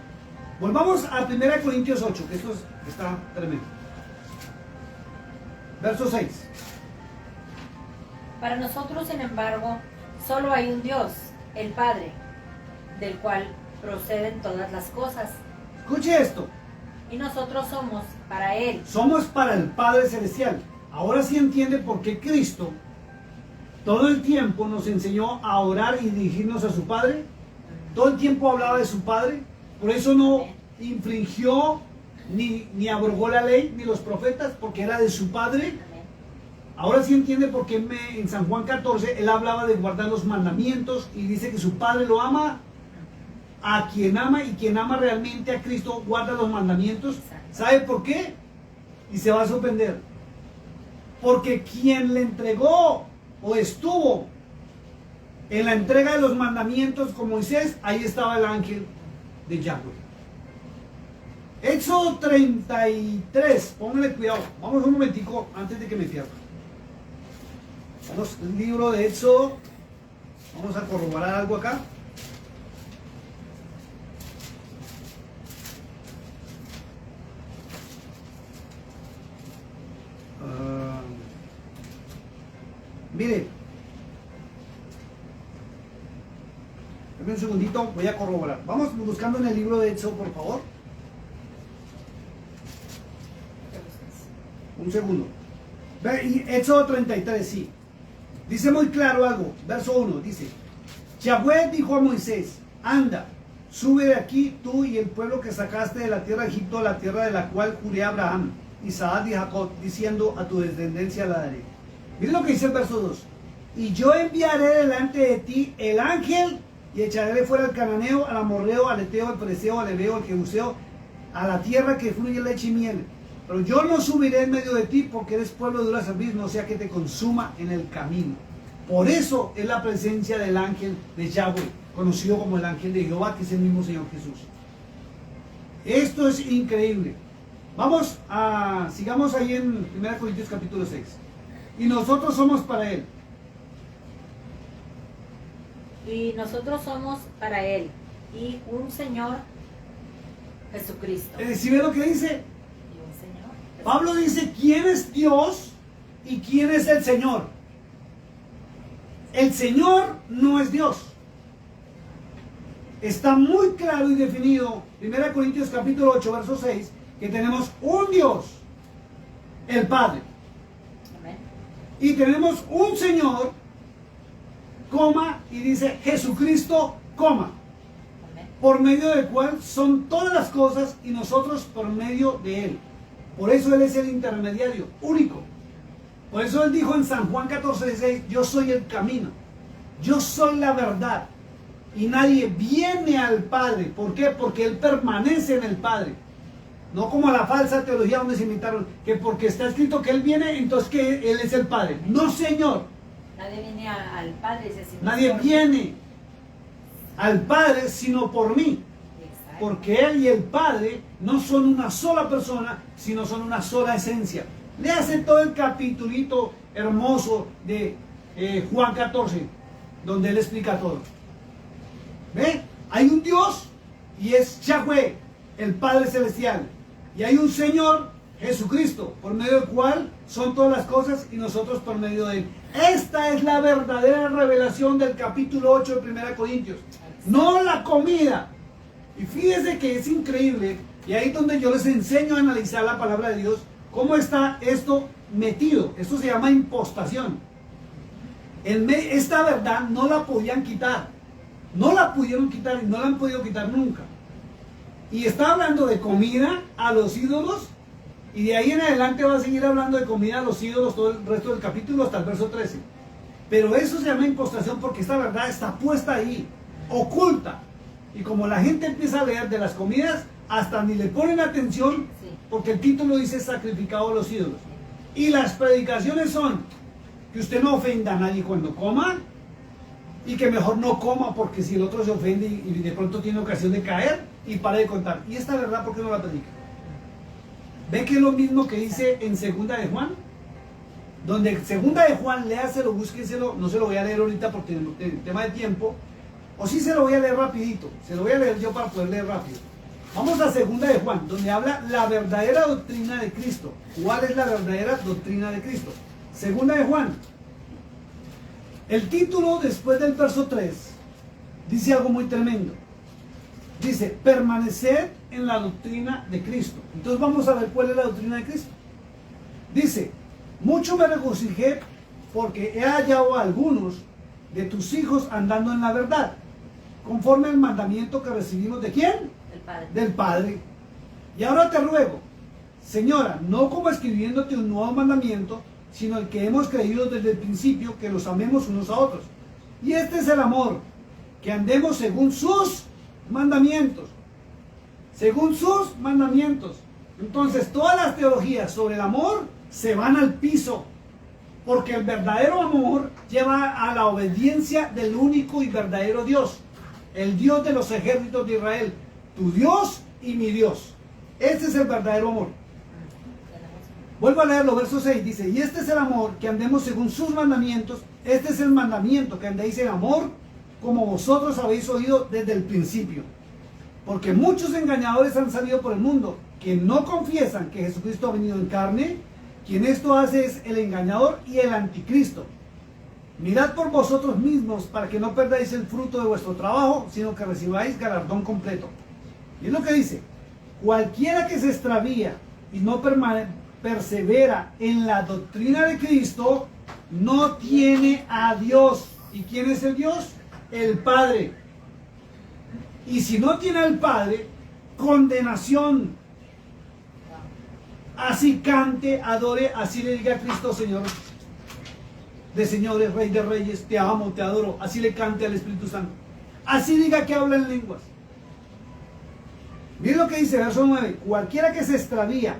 Volvamos a 1 Corintios 8, que esto está tremendo. Verso 6. Para nosotros, sin embargo, solo hay un Dios, el Padre, del cual proceden todas las cosas, Escuche esto. y nosotros somos para Él. Somos para el Padre Celestial. Ahora sí entiende por qué Cristo todo el tiempo nos enseñó a orar y dirigirnos a su Padre. Todo el tiempo hablaba de su Padre. Por eso no infringió ni abrogó la ley ni los profetas, porque era de su Padre. Amén. Ahora sí entiende por qué en San Juan 14 él hablaba de guardar los mandamientos y dice que su Padre lo ama a quien ama, y quien ama realmente a Cristo guarda los mandamientos. ¿Sabe por qué? Y se va a sorprender. Porque quien le entregó o estuvo en la entrega de los mandamientos con Moisés, ahí estaba el ángel de Yahweh. Éxodo 33, pónganle cuidado, vamos un momentico antes de que me pierda. Vamos al libro de Éxodo, vamos a corroborar algo acá. Mire, dame un segundito, voy a corroborar. Vamos buscando en el libro de Éxodo, por favor. Un segundo. Y Éxodo 33, sí. Dice muy claro algo. Verso 1, dice: Yahweh dijo a Moisés: anda, sube de aquí tú y el pueblo que sacaste de la tierra de Egipto, a la tierra de la cual juré a Abraham, Isaac y Jacob, diciendo: a tu descendencia la daré. Miren lo que dice el verso 2. Y yo enviaré delante de ti el ángel, y echaré fuera al cananeo, al amorreo, al eteo, al fereceo, al heveo, al jebuseo, a la tierra que fluye leche y miel. Pero yo no subiré en medio de ti porque eres pueblo de dura cerviz, no sea que te consuma en el camino. Por eso es la presencia del ángel de Yahweh, conocido como el ángel de Jehová, que es el mismo Señor Jesús. Esto es increíble. Sigamos ahí en 1 Corintios capítulo 6. Y nosotros somos para Él. Y nosotros somos para Él y un Señor Jesucristo. ¿Sí ve lo que dice? Y un Señor Jesucristo. Pablo dice quién es Dios y quién es el Señor. El Señor no es Dios. Está muy claro y definido, 1 Corintios capítulo 8, verso 6, que tenemos un Dios, el Padre. Amén. Y tenemos un Señor, coma, y dice Jesucristo, coma, Amén. por medio del cual son todas las cosas y nosotros por medio de Él. Por eso Él es el intermediario, único. Por eso Él dijo en San Juan 14:16, yo soy el camino, yo soy la verdad. Y nadie viene al Padre. ¿Por qué? Porque Él permanece en el Padre. No como la falsa teología donde se inventaron que porque está escrito que Él viene, entonces que Él es el Padre. No, Señor. Nadie viene al Padre, dice, sino Nadie por mí. viene al Padre sino por mí. Exacto. Porque Él y el Padre no son una sola persona, sino son una sola esencia. Le hace todo el capitulito hermoso de Juan 14, donde Él explica todo. ¿Ve? Hay un Dios y es Yahweh, el Padre Celestial. Y hay un Señor, Jesucristo, por medio del cual son todas las cosas y nosotros por medio de Él. Esta es la verdadera revelación del capítulo 8 de 1 Corintios. No la comida. Y fíjese que es increíble, y ahí es donde yo les enseño a analizar la palabra de Dios, cómo está esto metido. Esto se llama impostación. Esta verdad no la podían quitar. No la pudieron quitar y no la han podido quitar nunca. Y está hablando de comida a los ídolos. Y de ahí en adelante va a seguir hablando de comida a los ídolos todo el resto del capítulo hasta el verso 13. Pero eso se llama impostación porque esta verdad está puesta ahí, oculta. Y como la gente empieza a leer de las comidas, hasta ni le ponen atención porque el título dice sacrificado a los ídolos. Y las predicaciones son que usted no ofenda a nadie cuando coma. Y que mejor no coma porque si el otro se ofende y de pronto tiene ocasión de caer y para de contar. ¿Y esta verdad por qué no la predica? ¿Ve que es lo mismo que dice en segunda de Juan? Donde segunda de Juan, léaselo, búsquenselo, no se lo voy a leer ahorita porque el tema de tiempo, o sí se lo voy a leer rapidito, se lo voy a leer yo para poder leer rápido. Vamos a segunda de Juan, donde habla la verdadera doctrina de Cristo. ¿Cuál es la verdadera doctrina de Cristo? Segunda de Juan. El título después del verso 3 dice algo muy tremendo. Dice, permanecer en la doctrina de Cristo. Entonces vamos a ver cuál es la doctrina de Cristo. Dice, mucho me regocijé porque he hallado a algunos de tus hijos andando en la verdad, conforme al mandamiento que recibimos de ¿quién? El Padre. Del Padre. Y ahora te ruego, Señora, no como escribiéndote un nuevo mandamiento, sino el que hemos creído desde el principio, que los amemos unos a otros. Y este es el amor, que andemos según sus mandamientos. Según sus mandamientos. Entonces todas las teologías sobre el amor se van al piso, porque el verdadero amor lleva a la obediencia del único y verdadero Dios, el Dios de los ejércitos de Israel, tu Dios y mi Dios. Este es el verdadero amor. Vuelvo a leer los versos 6, dice, y este es el amor, que andemos según sus mandamientos. Este es el mandamiento, que andéis en amor, como vosotros habéis oído desde el principio. Porque muchos engañadores han salido por el mundo, que no confiesan que Jesucristo ha venido en carne. Quien esto hace es el engañador y el anticristo. Mirad por vosotros mismos, para que no perdáis el fruto de vuestro trabajo, sino que recibáis galardón completo. Y es lo que dice, cualquiera que se extravía y no persevera en la doctrina de Cristo, no tiene a Dios. ¿Y quién es el Dios? El Padre. Y si no tiene al Padre, condenación. Así cante, adore, así le diga a Cristo, Señor de señores, Rey de reyes, te amo, te adoro. Así le cante al Espíritu Santo. Así diga que habla en lenguas. Miren lo que dice, verso 9. Cualquiera que se extravía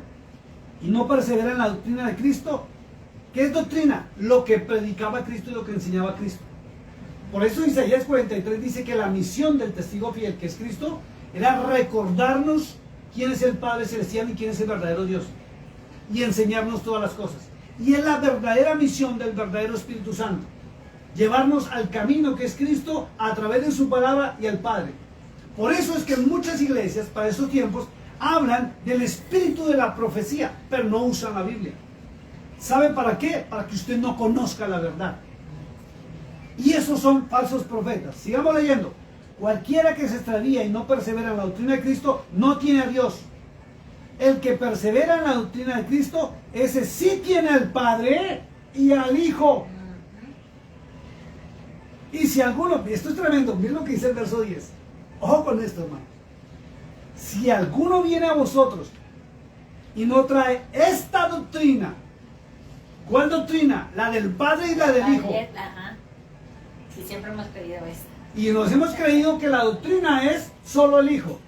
y no persevera en la doctrina de Cristo. ¿Qué es doctrina? Lo que predicaba Cristo y lo que enseñaba Cristo. Por eso Isaías 43 dice que la misión del testigo fiel, que es Cristo, era recordarnos quién es el Padre Celestial y quién es el verdadero Dios. Y enseñarnos todas las cosas. Y es la verdadera misión del verdadero Espíritu Santo. Llevarnos al camino que es Cristo a través de su palabra y al Padre. Por eso es que en muchas iglesias, para esos tiempos, hablan del espíritu de la profecía, pero no usan la Biblia. ¿Sabe para qué? Para que usted no conozca la verdad. Y esos son falsos profetas. Sigamos leyendo. Cualquiera que se extravía y no persevera en la doctrina de Cristo, no tiene a Dios. El que persevera en la doctrina de Cristo, ese sí tiene al Padre y al Hijo. Y si alguno, esto es tremendo, miren lo que dice el verso 10. Ojo con esto, hermano. Si alguno viene a vosotros y no trae esta doctrina, ¿cuál doctrina? La del Padre y la del Hijo. Ajá. Sí, siempre hemos creído eso. Y nos hemos creído que la doctrina es solo el Hijo.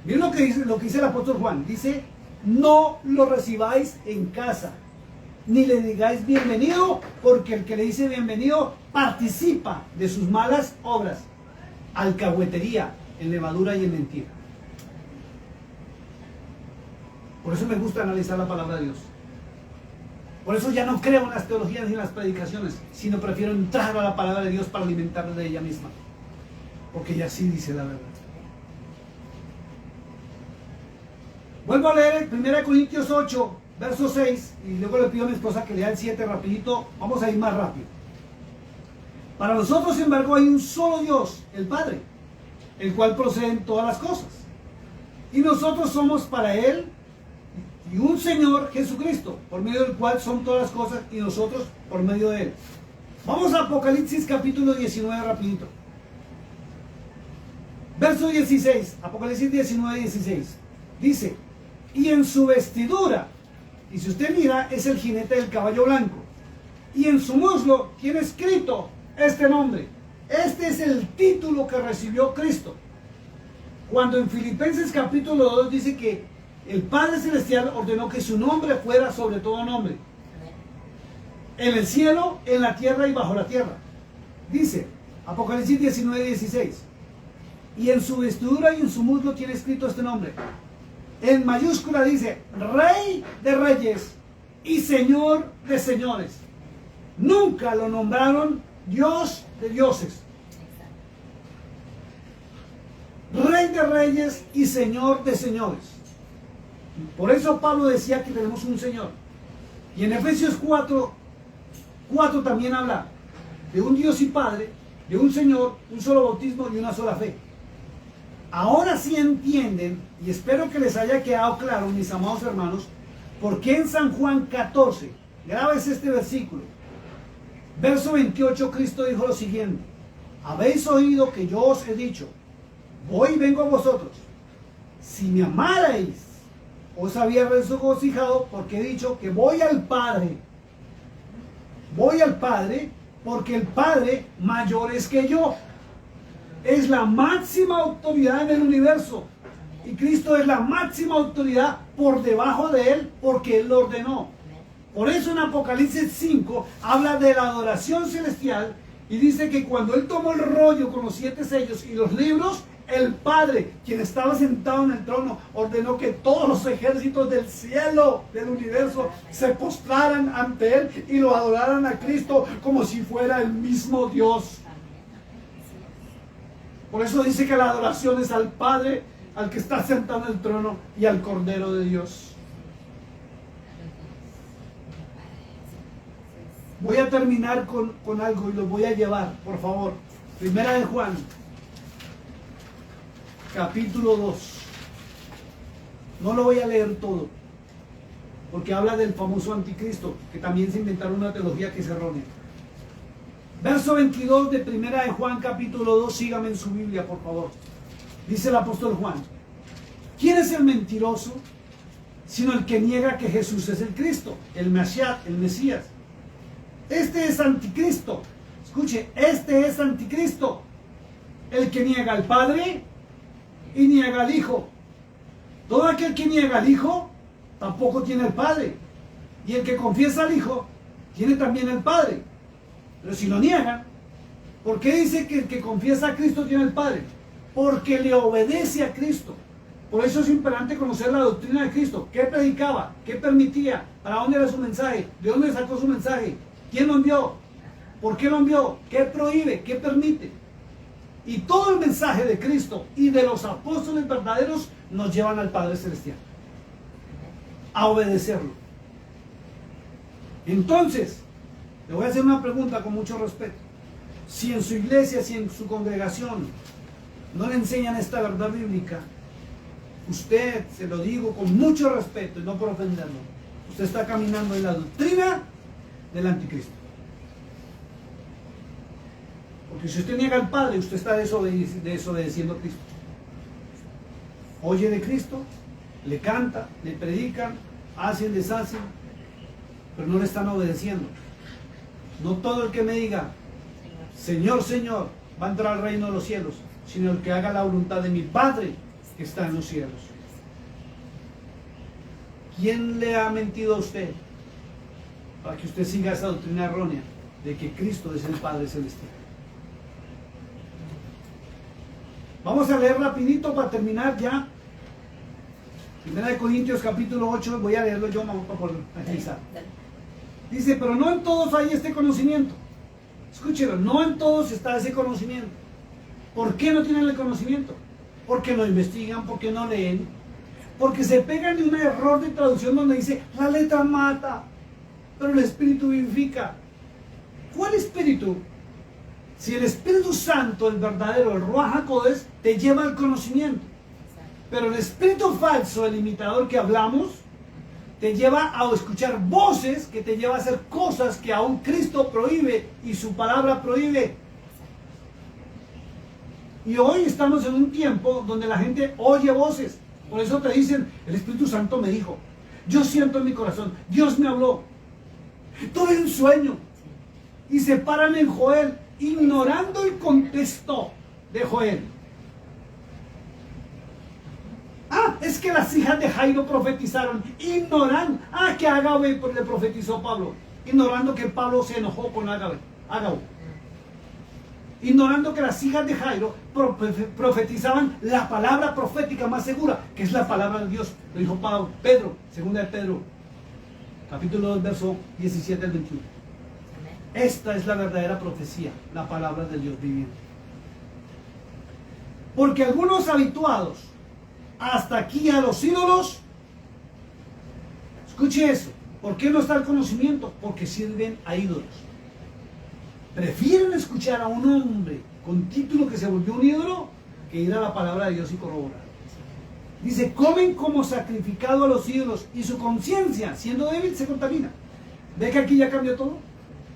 Miren lo que dice el apóstol Juan. Dice, no lo recibáis en casa, ni le digáis bienvenido, porque el que le dice bienvenido participa de sus malas obras, alcahuetería, en levadura y en mentira. Por eso me gusta analizar la palabra de Dios. Por eso ya no creo en las teologías ni en las predicaciones, sino prefiero entrar a la palabra de Dios para alimentarme de ella misma. Porque ella sí dice la verdad. Vuelvo a leer 1 Corintios 8, verso 6, y luego le pido a mi esposa que lea el 7 rapidito. Vamos a ir más rápido. Para nosotros, sin embargo, hay un solo Dios, el Padre, el cual proceden todas las cosas. Y nosotros somos para Él y un Señor Jesucristo, por medio del cual son todas las cosas y nosotros por medio de Él. Vamos a Apocalipsis capítulo 19 rapidito. Verso 16, Apocalipsis 19, 16. Dice, y en su vestidura, y si usted mira, es el jinete del caballo blanco, y en su muslo tiene escrito este nombre. Este es el título que recibió Cristo. Cuando en Filipenses capítulo 2 dice que el Padre Celestial ordenó que su nombre fuera sobre todo nombre. En el cielo, en la tierra y bajo la tierra. Dice, Apocalipsis 19, 16. Y en su vestidura y en su muslo tiene escrito este nombre. En mayúscula dice, Rey de Reyes y Señor de Señores. Nunca lo nombraron Dios de dioses. Rey de Reyes y Señor de Señores. Por eso Pablo decía que tenemos un Señor. Y en Efesios 4 también habla de un Dios y Padre, de un Señor, un solo bautismo y una sola fe. Ahora sí entienden, y espero que les haya quedado claro, mis amados hermanos, por qué en San Juan 14, grábese este versículo, verso 28, Cristo dijo lo siguiente: habéis oído que yo os he dicho, voy y vengo a vosotros. Si me amarais, os había regocijado, porque he dicho que voy al Padre. Voy al Padre, porque el Padre mayor es que yo. Es la máxima autoridad en el universo. Y Cristo es la máxima autoridad por debajo de Él, porque Él lo ordenó. Por eso en Apocalipsis 5 habla de la adoración celestial y dice que cuando Él tomó el rollo con los 7 sellos y los libros, el Padre, quien estaba sentado en el trono, ordenó que todos los ejércitos del cielo, del universo, se postraran ante Él y lo adoraran a Cristo como si fuera el mismo Dios. Por eso dice que la adoración es al Padre, al que está sentado en el trono y al Cordero de Dios. Voy a terminar con algo y lo voy a llevar, por favor. Primera de Juan, capítulo 2. No lo voy a leer todo, porque habla del famoso anticristo, que también se inventaron una teología que es errónea. Verso 22 de Primera de Juan, capítulo 2, sígame en su Biblia, por favor. Dice el apóstol Juan: ¿quién es el mentiroso? Sino el que niega que Jesús es el Cristo, el Mesías. Este es anticristo. Escuche, este es anticristo. El que niega al Padre y niega al Hijo. Todo aquel que niega al Hijo, tampoco tiene al Padre. Y el que confiesa al Hijo, tiene también al Padre. Pero si lo niegan, ¿por qué dice que el que confiesa a Cristo tiene al Padre? Porque le obedece a Cristo. Por eso es importante conocer la doctrina de Cristo. ¿Qué predicaba? ¿Qué permitía? ¿Para dónde era su mensaje? ¿De dónde sacó su mensaje? ¿Quién lo envió? ¿Por qué lo envió? ¿Qué prohíbe? ¿Qué permite? Y todo el mensaje de Cristo y de los apóstoles verdaderos nos llevan al Padre Celestial. A obedecerlo. Entonces, le voy a hacer una pregunta con mucho respeto. Si en su iglesia, si en su congregación no le enseñan esta verdad bíblica, usted, se lo digo con mucho respeto y no por ofenderlo, usted está caminando en la doctrina del anticristo. Porque si usted niega al Padre, usted está desobedeciendo a Cristo. Oye de Cristo, le canta, le predican, hacen, deshacen, pero no le están obedeciendo. No todo el que me diga, Señor, Señor, va a entrar al reino de los cielos, sino el que haga la voluntad de mi Padre que está en los cielos. ¿Quién le ha mentido a usted para que usted siga esa doctrina errónea de que Cristo es el Padre Celestial? Vamos a leer rapidito para terminar ya. 1 Corintios capítulo 8, voy a leerlo yo, vamos para agilizar. Dice, pero no en todos hay este conocimiento. Escúchelo, no en todos está ese conocimiento. ¿Por qué no tienen el conocimiento? Porque no investigan, porque no leen, porque se pegan de un error de traducción donde dice, la letra mata, pero el Espíritu vivifica. ¿Cuál Espíritu? Si el Espíritu Santo, el verdadero, el Ruach HaKodesh, te lleva al conocimiento. Pero el espíritu falso, el imitador que hablamos, te lleva a escuchar voces, que te lleva a hacer cosas que aún Cristo prohíbe y su palabra prohíbe. Y hoy estamos en un tiempo donde la gente oye voces. Por eso te dicen, el Espíritu Santo me dijo, yo siento en mi corazón, Dios me habló, tuve un sueño. Y se paran en Joel, ignorando el contexto de Joel. Ah, es que las hijas de Jairo profetizaron, ignorando. Ah, que Ágabe le profetizó Pablo, ignorando que Pablo se enojó con Ágabe. Ignorando que las hijas de Jairo profetizaban la palabra profética más segura, que es la palabra de Dios. Lo dijo Pedro, segunda de Pedro, capítulo 2, verso 17 al 21. Esta es la verdadera profecía, la palabra de Dios viviente. Porque algunos habituados hasta aquí a los ídolos, escuche eso, ¿por qué no está el conocimiento? Porque sirven a ídolos. Prefieren escuchar a un hombre con título que se volvió un ídolo que ir a la palabra de Dios y corroborar. Dice, comen como sacrificado a los ídolos y su conciencia, siendo débil, se contamina. ¿Ve que aquí ya cambió todo?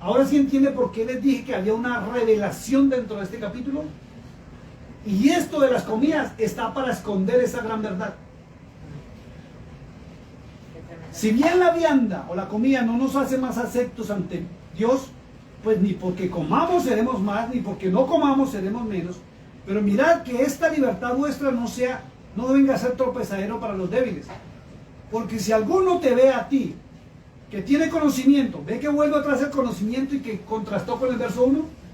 Ahora sí entiende por qué les dije que había una revelación dentro de este capítulo. Y esto de las comidas está para esconder esa gran verdad. Si bien la vianda o la comida no nos hace más aceptos ante Dios, pues ni porque comamos seremos más, ni porque no comamos seremos menos. Pero mirad que esta libertad vuestra no venga a ser tropezadero para los débiles. Porque si alguno te ve a ti, que tiene conocimiento, ve que vuelve atrás el conocimiento y que contrastó con el verso 1.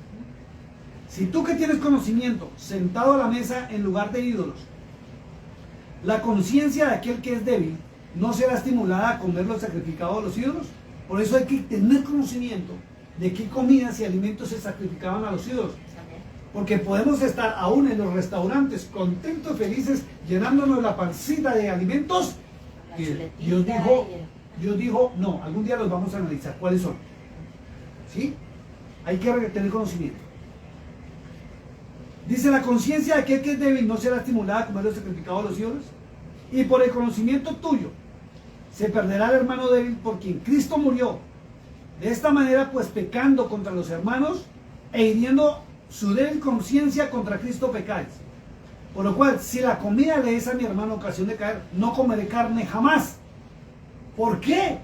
Si tú que tienes conocimiento, sentado a la mesa en lugar de ídolos, la conciencia de aquel que es débil no será estimulada a comer los sacrificados a los ídolos. Por eso hay que tener conocimiento de qué comidas y alimentos se sacrificaban a los ídolos. Porque podemos estar aún en los restaurantes contentos, felices, llenándonos la pancita de alimentos que Dios dijo, no, algún día los vamos a analizar cuáles son. ¿Sí? Hay que tener conocimiento. Dice, la conciencia de aquel que es débil no será estimulada a comer los sacrificados a los ídolos. Y por el conocimiento tuyo se perderá el hermano débil por quien Cristo murió. De esta manera, pues pecando contra los hermanos e hiriendo su débil conciencia contra Cristo pecáis. Por lo cual, si la comida le es a mi hermano ocasión de caer, no comeré carne jamás. ¿Por qué?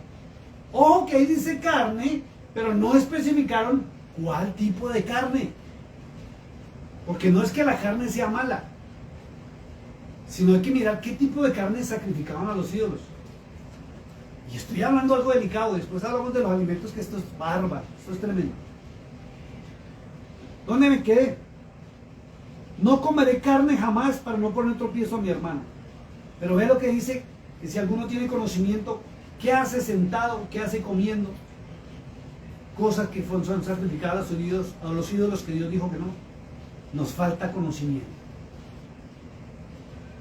Ojo que ahí dice carne, pero no especificaron cuál tipo de carne. Porque no es que la carne sea mala, sino hay que mirar qué tipo de carne sacrificaban a los ídolos. Y estoy hablando algo delicado, después hablamos de los alimentos, que esto es bárbaro, esto es tremendo. ¿Dónde me quedé? No comeré carne jamás para no poner tropiezo a mi hermano. Pero ve lo que dice, que si alguno tiene conocimiento, ¿qué hace sentado? ¿Qué hace comiendo? Cosas que son sacrificadas a los ídolos que Dios dijo que no. Nos falta conocimiento.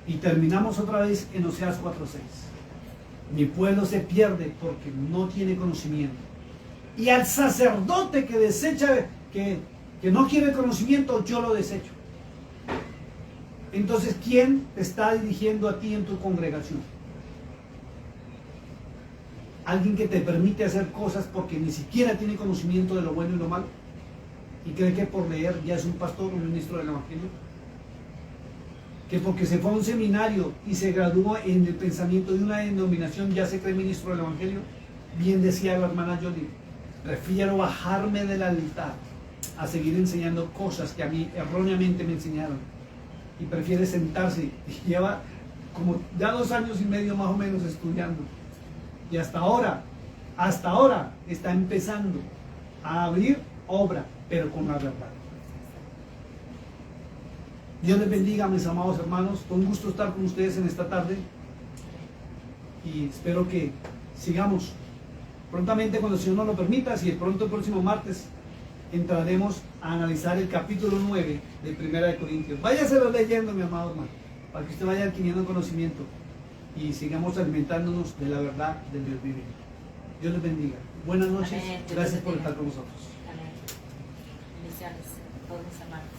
Y terminamos otra vez en Oseas 4:6. Mi pueblo se pierde porque no tiene conocimiento. Y al sacerdote que desecha, que no quiere conocimiento, yo lo desecho. Entonces, ¿quién te está dirigiendo a ti en tu congregación? Alguien que te permite hacer cosas porque ni siquiera tiene conocimiento de lo bueno y lo malo y cree que por leer ya es un pastor o un ministro del evangelio, que porque se fue a un seminario y se graduó en el pensamiento de una denominación ya se cree ministro del evangelio. Bien decía la hermana Jolie, prefiero bajarme del altar a seguir enseñando cosas que a mí erróneamente me enseñaron, y prefiere sentarse, y lleva como ya 2 años y medio más o menos estudiando, y hasta ahora está empezando a abrir obra, pero con la verdad. Dios les bendiga, mis amados hermanos. Fue un gusto estar con ustedes en esta tarde y espero que sigamos prontamente cuando el Señor nos lo permita. Si de pronto el próximo martes entraremos a analizar el capítulo 9 de Primera de Corintios. Váyaselo leyendo, mi amado hermano, para que usted vaya adquiriendo conocimiento y sigamos alimentándonos de la verdad del Dios vivo. Dios les bendiga. Buenas noches. Amén. Gracias por estar con nosotros. Amén. Bendiciones a todos mis hermanos.